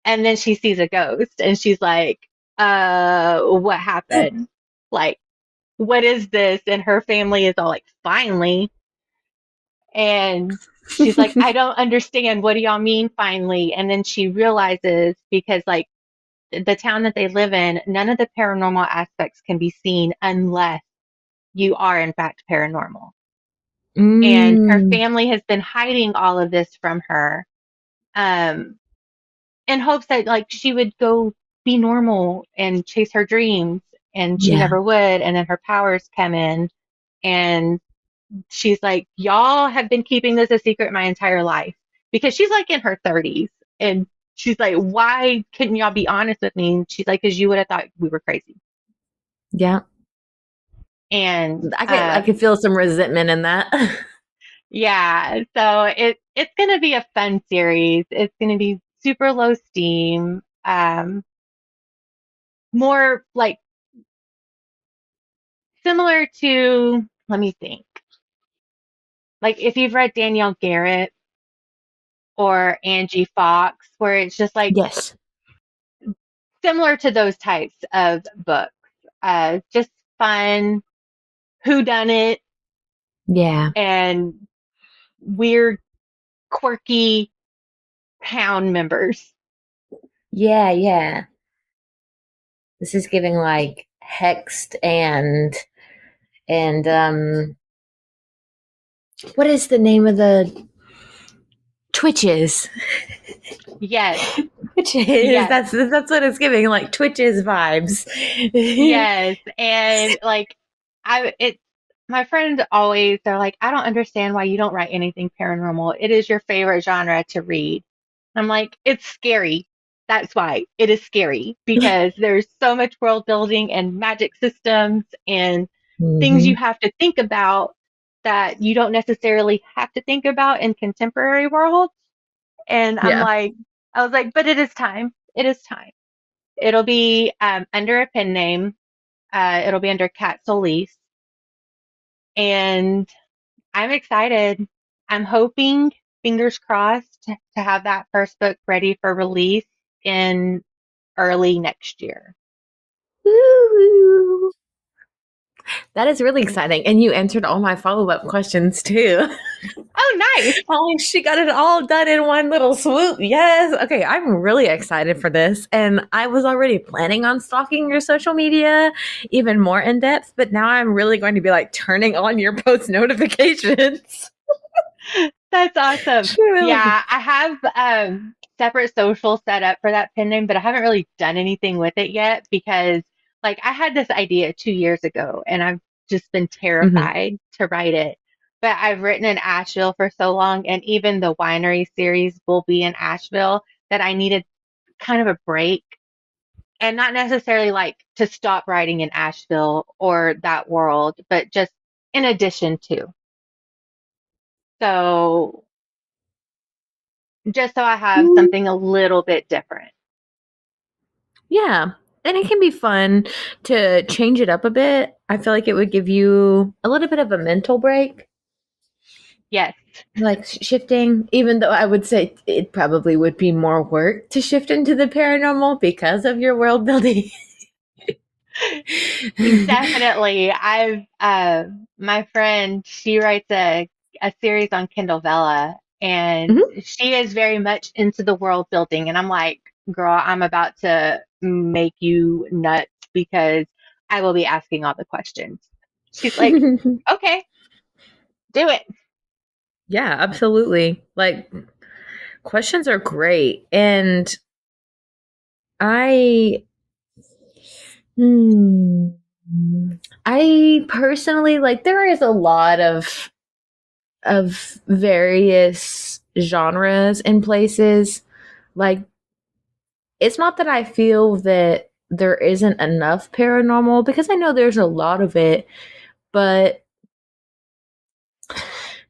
And then she sees a ghost and she's like, what happened? Like, what is this? And her family is all like, finally. And she's like, I don't understand. What do y'all mean, finally? And then she realizes because, like, the town that they live in, none of the paranormal aspects can be seen unless you are, in fact, paranormal. And her Mm. family has been hiding all of this from her um, in hopes that, like, she would go be normal and chase her dreams. And she Yeah. never would. And then her powers come in and she's like, y'all have been keeping this a secret my entire life because she's like in her 30s. And she's like, why couldn't y'all be honest with me? And she's like, because you would have thought we were crazy. Yeah. And I could feel some resentment in that. yeah, so it's gonna be a fun series. It's gonna be super low steam, more like similar to, let me think, like if you've read Danielle Garrett or Angie Fox, where it's just like Yes. similar to those types of books. Just fun, who done it, Yeah. and weird, quirky town members. Yeah, yeah. This is giving like hexed and what is the name of the Twitches? Yes, Twitches. yes, That's what it's giving, like Twitches vibes. yes. And like it's my friends always, they're like, I don't understand why you don't write anything paranormal. It is your favorite genre to read. I'm like, it's scary. That's why it is scary because there's so much world building and magic systems and things Hmm. you have to think about that you don't necessarily have to think about in contemporary world. And Yeah. I was like, but it is time. It is time. It'll be under a pen name. It'll be under Cat Solis. And I'm excited. I'm hoping, fingers crossed, to have that first book ready for release in early next year. Woo. That is really exciting. And you answered all my follow-up questions too. Oh, nice. Oh, she got it all done in one little swoop. Yes. Okay, I'm really excited for this. And I was already planning on stalking your social media even more in depth, but now I'm really going to be like turning on your post notifications. That's awesome. She really- Yeah, I have separate social set up for that pen name, but I haven't really done anything with it yet because like I had this idea 2 years ago and I've just been Mhm. terrified to write it. But I've written in Asheville for so long, and even the winery series will be in Asheville that I needed kind of a break and not necessarily like to stop writing in Asheville or that world, but just in addition to. So just so I have Mm, something a little bit different. yeah. And it can be fun to change it up a bit. I feel like it would give you a little bit of a mental break, Yes, like shifting, even though I would say it probably would be more work to shift into the paranormal because of your world building. definitely. I've my friend, she writes a series on Kindle Vella, and Mhm. she is very much into the world building, and I'm like, girl, I'm about to make you nuts because I will be asking all the questions. She's like, okay, do it. Yeah, absolutely. Like questions are great. And I hmm, I personally like there is a lot of various genres in places. Like it's not that I feel that there isn't enough paranormal because I know there's a lot of it, but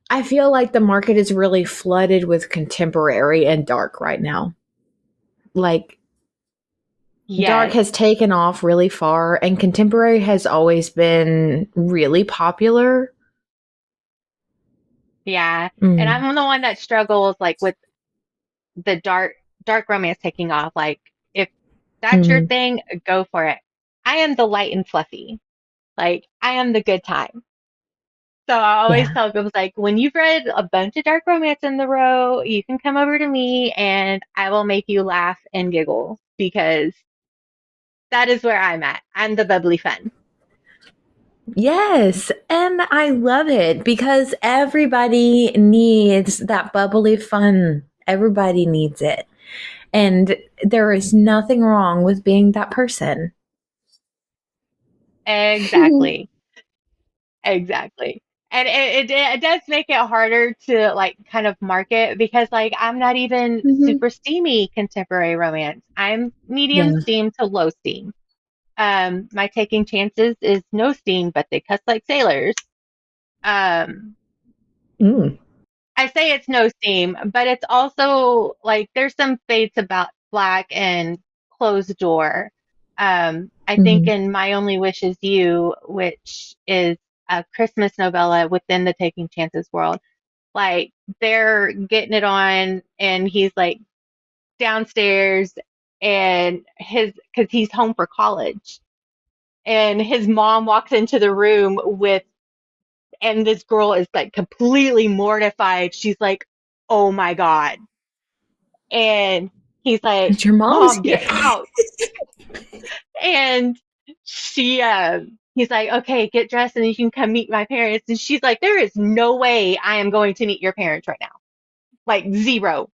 I feel like the market is really flooded with contemporary and dark right now. Like dark Yes. has taken off really far and contemporary has always been really popular. Yeah. And Mm. I'm the one that struggles like with the dark romance taking off. Like if that's your Mm. thing, go for it. I am the light and fluffy. Like I am the good time. So I always Yeah. tell people like when you've read a bunch of dark romance in the row, you can come over to me and I will make you laugh and giggle because that is where I'm at. I'm the bubbly fun. Yes, and I love it because everybody needs that bubbly fun. Everybody needs it. And there is nothing wrong with being that person. Exactly. Exactly. And it does make it harder to like kind of market because like I'm not even Mhm. super steamy contemporary romance. I'm medium Yeah. steam to low steam. My taking chances is no steam, but they cuss like sailors. Um, Mm. I say it's no steam, but it's also like there's some fades about black and closed door. I think Mhm. in My Only Wish Is You, which is a Christmas novella within the Taking Chances world, like they're getting it on, and he's like downstairs, and because he's home for college, and his mom walks into the room with and this girl is like completely mortified. She's like, "Oh my God." And he's like, Your mom's "Mom, here. get out." And he's like, "Okay, get dressed and you can come meet my parents." And she's like, "There is no way I am going to meet your parents right now. Like zero.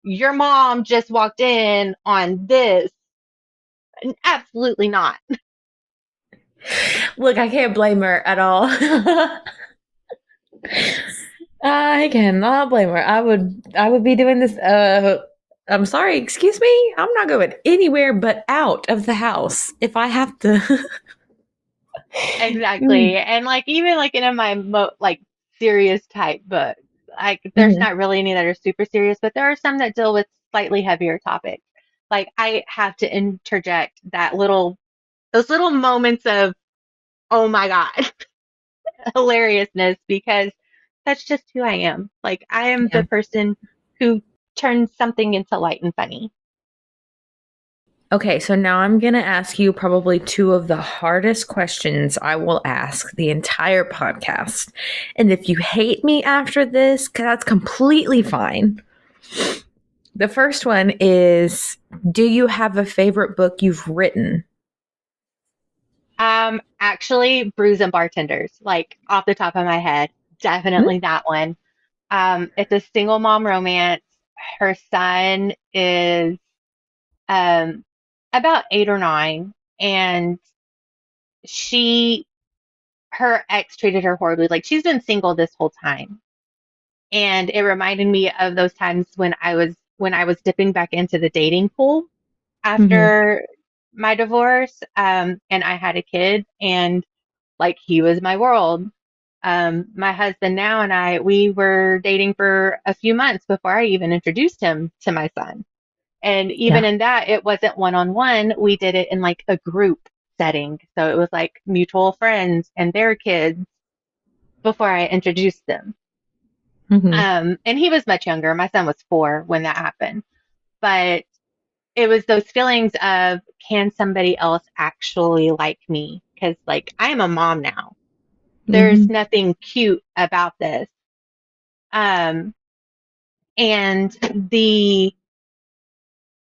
Your mom just walked in on this. Absolutely not." Look, I can't blame her at all. I cannot blame her. I would be doing this I'm sorry, excuse me? I'm not going anywhere but out of the house if I have to. Exactly. And like even like in my like serious type books, like there's Mhm. not really any that are super serious, but there are some that deal with slightly heavier topics. Like I have to interject those little moments of oh my God, hilariousness because that's just who I am. Like I am Yeah. the person who turns something into light and funny. Okay, so now I'm going to ask you probably two of the hardest questions I will ask the entire podcast. And if you hate me after this, that's completely fine. The first one is, do you have a favorite book you've written? Actually, Brews and Bartenders, like off the top of my head, Hmm? definitely that one. It's a single mom romance. Her son is um, about 8 or 9, and she her ex treated her horribly. Like she's been single this whole time, and it reminded me of those times when I was dipping back into the dating pool Mm-hmm. after my divorce, and I had a kid, and like he was my world. My husband now and we were dating for a few months before I even introduced him to my son. And even Yeah. in that, it wasn't one on one. We did it in like a group setting. So it was like mutual friends and their kids before I introduced them. Mm-hmm. And he was much younger. My son was 4 when that happened. But it was those feelings of, can somebody else actually like me? Because like I am a mom now. There's Mm-hmm. nothing cute about this. Um, and the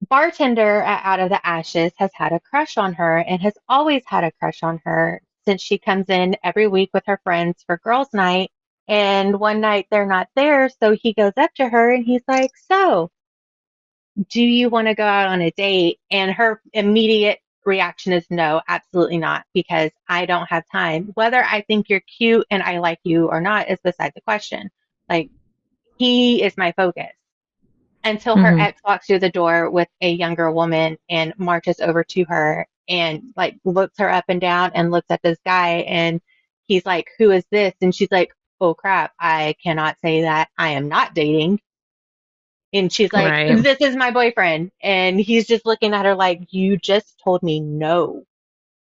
bartender at Out of the Ashes has had a crush on her and has always had a crush on her since she comes in every week with her friends for girls' night. And one night they're not there, so he goes up to her and he's like, "So, do you want to go out on a date?" And her immediate reaction is no, absolutely not, because I don't have time. Whether I think you're cute and I like you or not is beside the question. Like, he is my focus. Until her Mm-hmm. ex walks through the door with a younger woman and marches over to her and like looks her up and down and looks at this guy, and he's like, "Who is this?" And she's like, "Oh crap, I cannot say that. I am not dating." And she's like, Right. "This is my boyfriend." And he's just looking at her like, "You just told me no.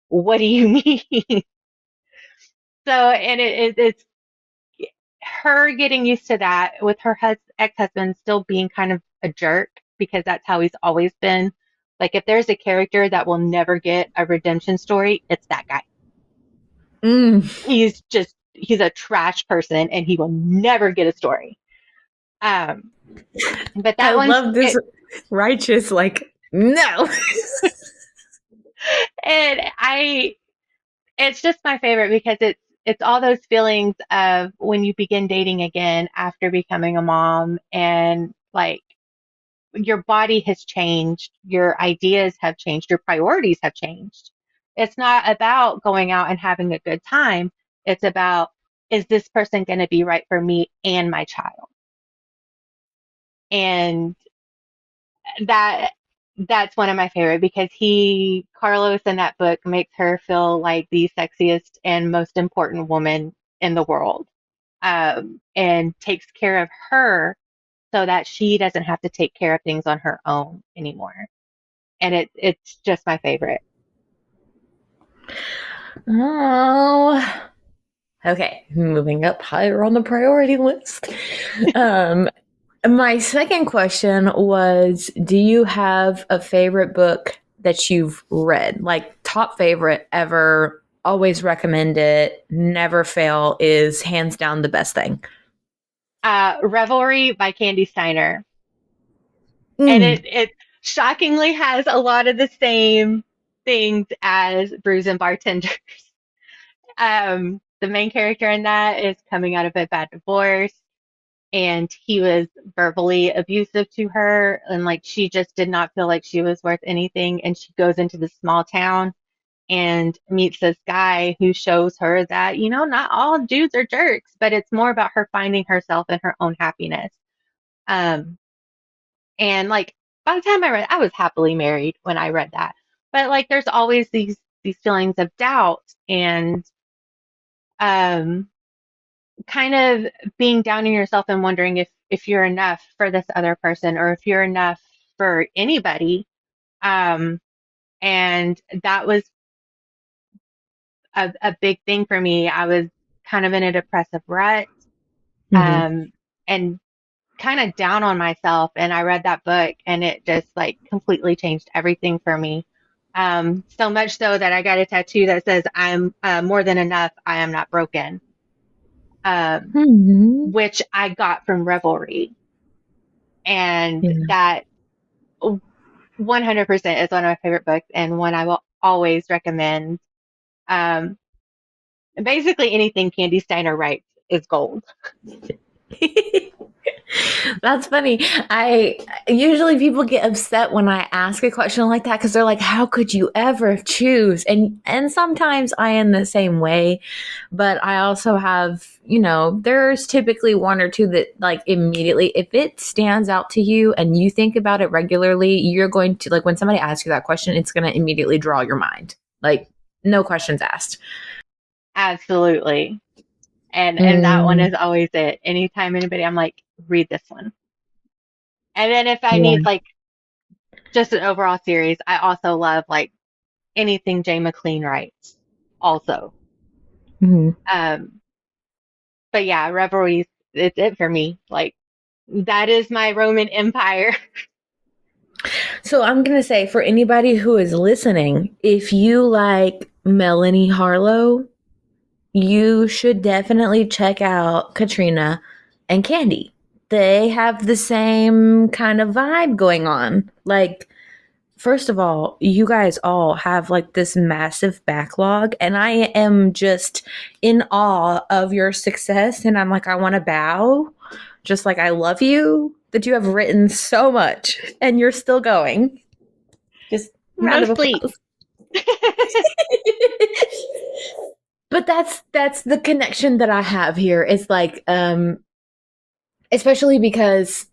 What do you mean?" So, and it's her getting used to that with her ex-husband still being kind of a jerk because that's how he's always been. Like, if there's a character that will never get a redemption story, it's that guy. Mm. He's a trash person and he will never get a story. Um, but I that one's love this it, righteous, like, no. and it's just my favorite because it's all those feelings of when you begin dating again after becoming a mom, and like your body has changed, your ideas have changed, your priorities have changed. It's not about going out and having a good time. It's about, is this person going to be right for me and my child? And that that's one of my favorite because Carlos in that book makes her feel like the sexiest and most important woman in the world, and takes care of her so that she doesn't have to take care of things on her own anymore. And it's just my favorite. Oh. Okay, moving up higher on the priority list. Um, my second question was, do you have a favorite book that you've read? Like top favorite ever, always recommend it, never fail, is hands down the best thing. Revelry by Candy Steiner, and Mm. it shockingly has a lot of the same things as Brews and Bartenders. The main character in that is coming out of a bad divorce, and he was verbally abusive to her, and like she just did not feel like she was worth anything, and she goes into this small town and meets this guy who shows her that, not all dudes are jerks, but it's more about her finding herself and her own happiness. Um, and like by the time I was happily married when I read that. But like there's always these feelings of doubt and um kind of being down on yourself and wondering if you're enough for this other person or if you're enough for anybody. Um, and that was a big thing for me. I was kind of in a depressive rut, Hmm. um, and kind of down on myself. And I read that book and it just like completely changed everything for me. So much so that I got a tattoo that says, "I'm more than enough. I am not broken," um, Hmm. which I got from Revelry. And Yeah. that 100% is one of my favorite books and one I will always recommend. Um, Basically anything Candy Steiner writes is gold. That's funny. I usually people get upset when I ask a question like that because they're like, "How could you ever choose?" And sometimes I am the same way, but I also have, there's typically one or two that like immediately, if it stands out to you and you think about it regularly, you're going to like when somebody asks you that question, it's going to immediately draw your mind. Like no questions asked. Absolutely. And that one Mm, is always it. Anytime anybody, I'm like, read this one. And then if I need yeah. like just an overall series, I also love like anything Jay McLean writes also. Mhm. Um, but yeah, Revelries, it's it for me. Like that is my Roman Empire. So I'm going to say for anybody who is listening, if you like Melanie Harlow, you should definitely check out Katrina and Candy. They have the same kind of vibe going on. Like, first of all, you guys all have like this massive backlog, and I am just in awe of your success. And I'm like, I want to bow, just like I love you that you have written so much and you're still going. Just round No of sleep. applause. But that's the connection that I have here. It's like, especially because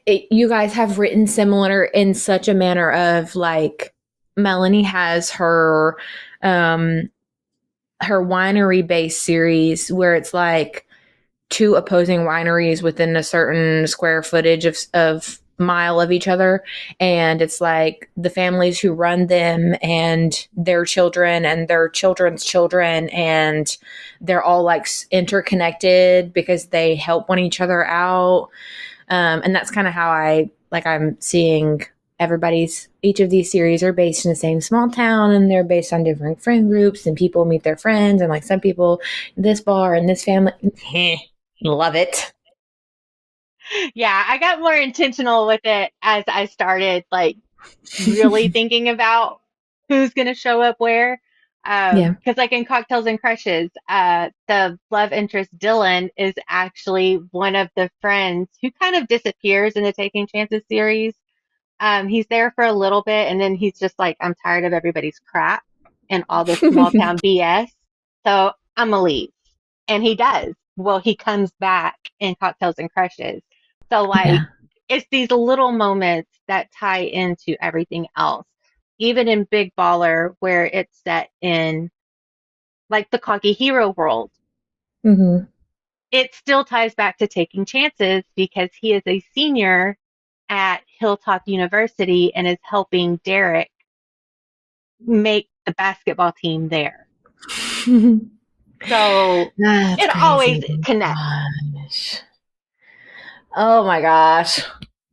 you guys have written similar in such a manner of like Melanie has um her winery based series where it's like two opposing wineries within a certain square footage of mile of each other, and it's like the families who run them and their children and their children's children, and they're all like interconnected because they help one each other out. And that's kind of how I'm seeing everybody's, each of these series are based in the same small town and they're based on different friend groups and people meet their friends and like some people this bar and this family. Love it. Yeah, I got more intentional with it as I started like really thinking about who's going to show up where. Yeah. Because like in Cocktails and Crushes, the love interest Dylan is actually one of the friends who kind of disappears in the Taking Chances series. He's there for a little bit and then he's just like, I'm tired of everybody's crap and all this small town BS. So I'm gonna leave. And he does. Well, he comes back in Cocktails and Crushes. So like Yeah. it's these little moments that tie into everything else. Even in Big Baller, where it's set in like the cocky hero world, Hmm. it still ties back to Taking Chances because he is a senior at Hilltop University and is helping Derek make the basketball team there. So That's it always crazy. connects. Gosh. Oh my gosh.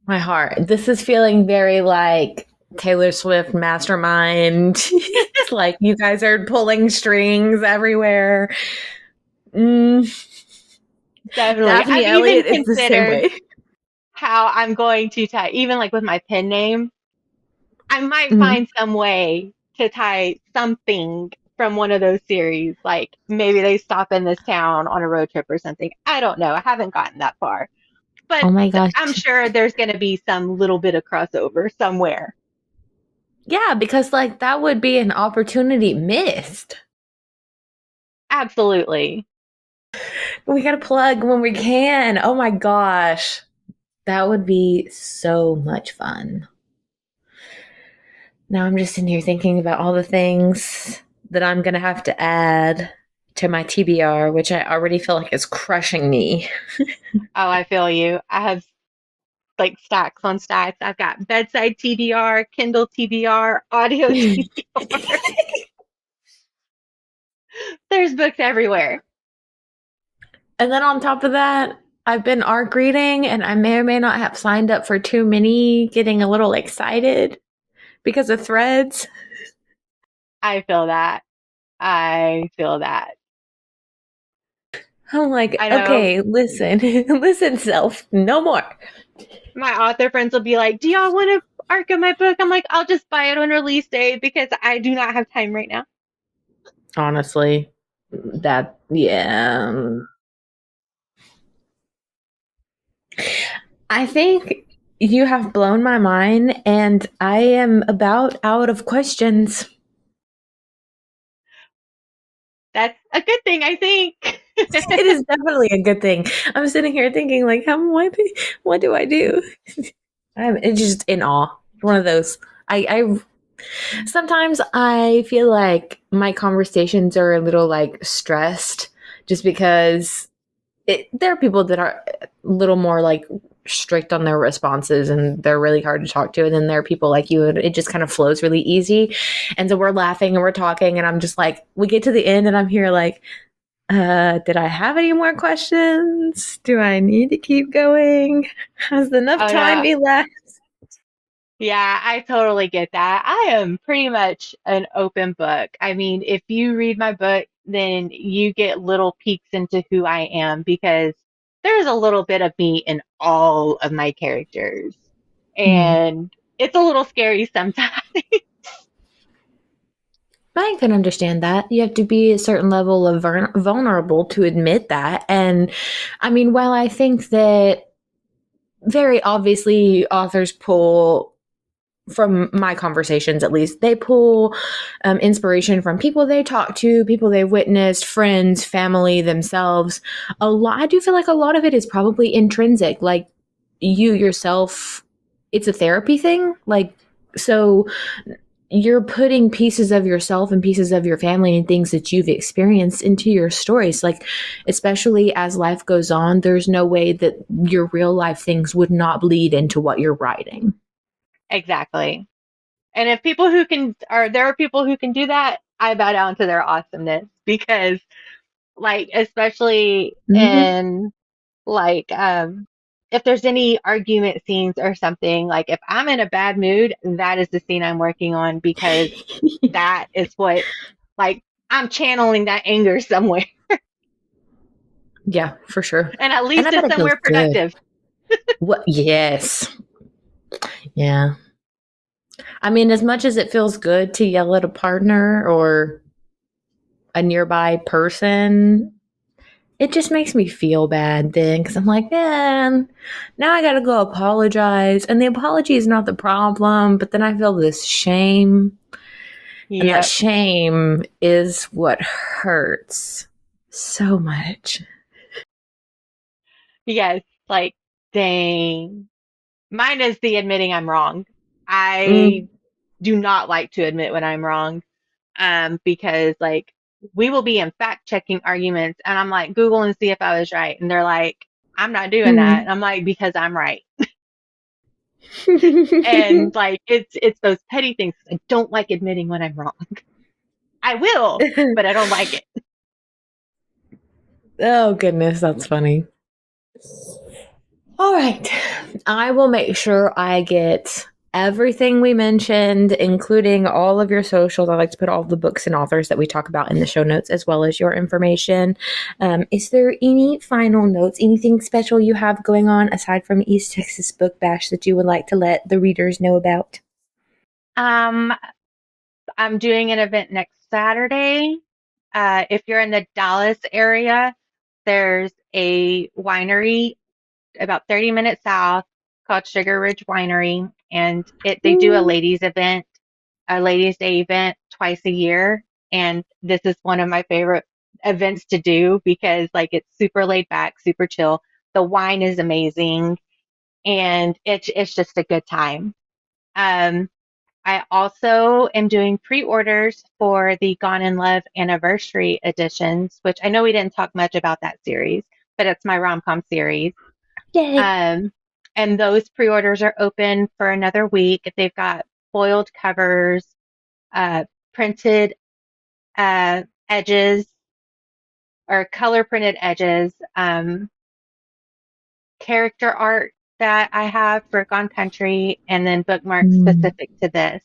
My heart. This is feeling very like Taylor Swift mastermind. It's like you guys are pulling strings everywhere. Mm, Definitely. Daphne I've even Elliott is the same considered way. how I'm going to tie, even like with my pen name, I might Mhm. find some way to tie something from one of those series. Like maybe they stop in this town on a road trip or something. I don't know. I haven't gotten that far, but Oh my gosh. I'm sure there's going to be some little bit of crossover somewhere. Yeah, because like that would be an opportunity missed. Absolutely. We got to plug when we can. Oh my gosh. That would be so much fun. Now I'm just in here thinking about all the things that I'm going to have to add to my TBR, which I already feel like is crushing me. Oh, I feel you. I have like stacks on stacks. I've got bedside TBR, Kindle TBR, audio And TBR. There's books everywhere. then on top of that, I've been ARC reading and I may or may not have signed up for too many, getting a little excited because of threads. I feel that. I feel that. I'm like, I know okay, listen, listen, self, no more. my author friends will be like, "Do y'all want to arc of my book?" I'm like, "I'll just buy it on release day because I do not have time right now." Honestly, that, yeah. I think you have blown my mind, and I am about out of questions. That's a good thing, I think. It is definitely a good thing. I'm sitting here thinking, like, what do I do? I'm it's just in awe. One of those. I sometimes I feel like my conversations are a little like stressed, just because there are people that are a little more like strict on their responses and they're really hard to talk to. And then there are people like you, and it just kind of flows really easy. And so we're laughing and we're talking, and I'm just like, we get to the end, and I'm here like, did I have any more questions? Do I need to keep going? Has enough Oh time no. elapsed? Yeah, I totally get that. I am pretty much an open book. I mean, if you read my book, then you get little peeks into who I am because there's a little bit of me in all of my characters. Hmm. And it's a little scary sometimes. I can understand that. You have to be a certain level of vulnerable to admit that. And I mean, while I think that very obviously authors pull, from my conversations at least, they pull inspiration from people they talk to, people they've witnessed, friends, family, themselves. I do feel like a lot of it is probably intrinsic. Like you yourself, it's a therapy thing. Like, so you're putting pieces of yourself and pieces of your family and things that you've experienced into your stories. Like, especially as life goes on, there's no way that your real life things would not bleed into what you're writing. Exactly. And if people who can, or there are people who can do that, I bow down to their awesomeness because, like, especially Mm-hmm. in like, if there's any argument scenes or something, like if I'm in a bad mood, that is the scene I'm working on because that is what, like, I'm channeling that anger somewhere, Yeah, for sure. and at And I least bet it's it feels somewhere good. productive. What? Yes. Yeah. I mean, as much as it feels good to yell at a partner or a nearby person, it just makes me feel bad then, because I'm like, man, now I gotta go apologize. And the apology is not the problem, but then I feel this shame. And that Yep. shame is what hurts so much. Yes. Like, dang. Mine is the admitting I'm wrong. I Mm. do not like to admit when I'm wrong. Because like we will be in fact checking arguments and I'm like, Google and see if I was right. And they're like, I'm not doing that. Mm. And I'm like, because I'm right. And like it's those petty things. I don't like admitting when I'm wrong. I will, but I don't like it. Oh, goodness, that's funny. All right. I will make sure I get everything we mentioned, including all of your socials. I like to put all the books and authors that we talk about in the show notes, as well as your information. Is there any final notes, anything special you have going on aside from East Texas Book Bash that you would like to let the readers know about? Um, I'm doing an event next Saturday. If you're in the Dallas area, there's a winery about 30 minutes south called Sugar Ridge Winery, and they do a Mm. ladies event, a ladies day event twice a year, and this is one of my favorite events to do because like it's super laid back, super chill. The wine is amazing, and it's just a good time. Um, I also am doing pre-orders for the Gone in Love anniversary editions, which I know we didn't talk much about that series, but it's my rom-com series. Yay. Um, and those pre-orders are open for another week. They've got foiled covers, printed edges or color printed edges, character art that I have for Gone Country, and then bookmarks Mm. specific to this.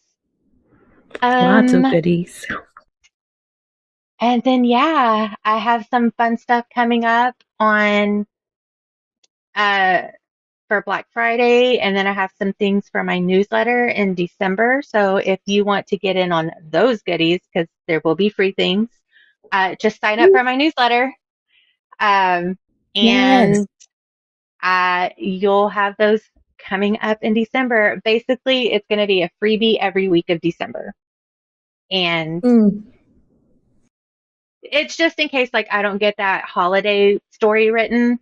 Lots of Um, goodies. and then yeah, I have some fun stuff coming up on uh for Black Friday, and then I have some things for my newsletter in December. So if you want to get in on those goodies, because there will be free things, just sign up for my newsletter. Um, and Yes. You'll have those coming up in December. Basically, it's going to be a freebie every week of December. And Mm. it's just in case like I don't get that holiday story written.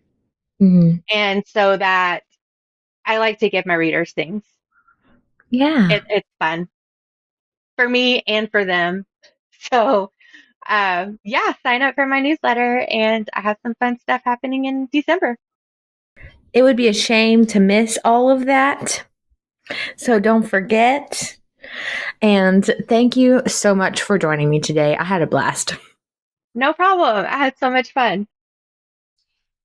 Mm. And so that I like to give my readers things. Yeah. It's fun for me and for them. So, yeah, sign up for my newsletter and I have some fun stuff happening in December. It would be a shame to miss all of that. So don't forget. And thank you so much for joining me today. I had a blast. No problem. I had so much fun.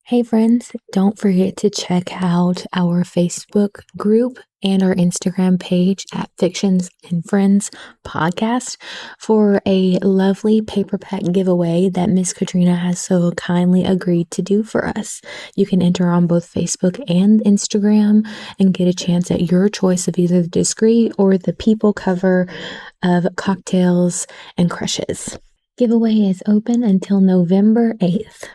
Hey friends, don't forget to check out our Facebook group and our Instagram page at Fictions and Friends Podcast for a lovely paperback giveaway that Miss Katrina has so kindly agreed to do for us. You can enter on both Facebook and Instagram and get a chance at your choice of either the discreet or the people cover of Cocktails and Crushes. Giveaway is open until November 8th.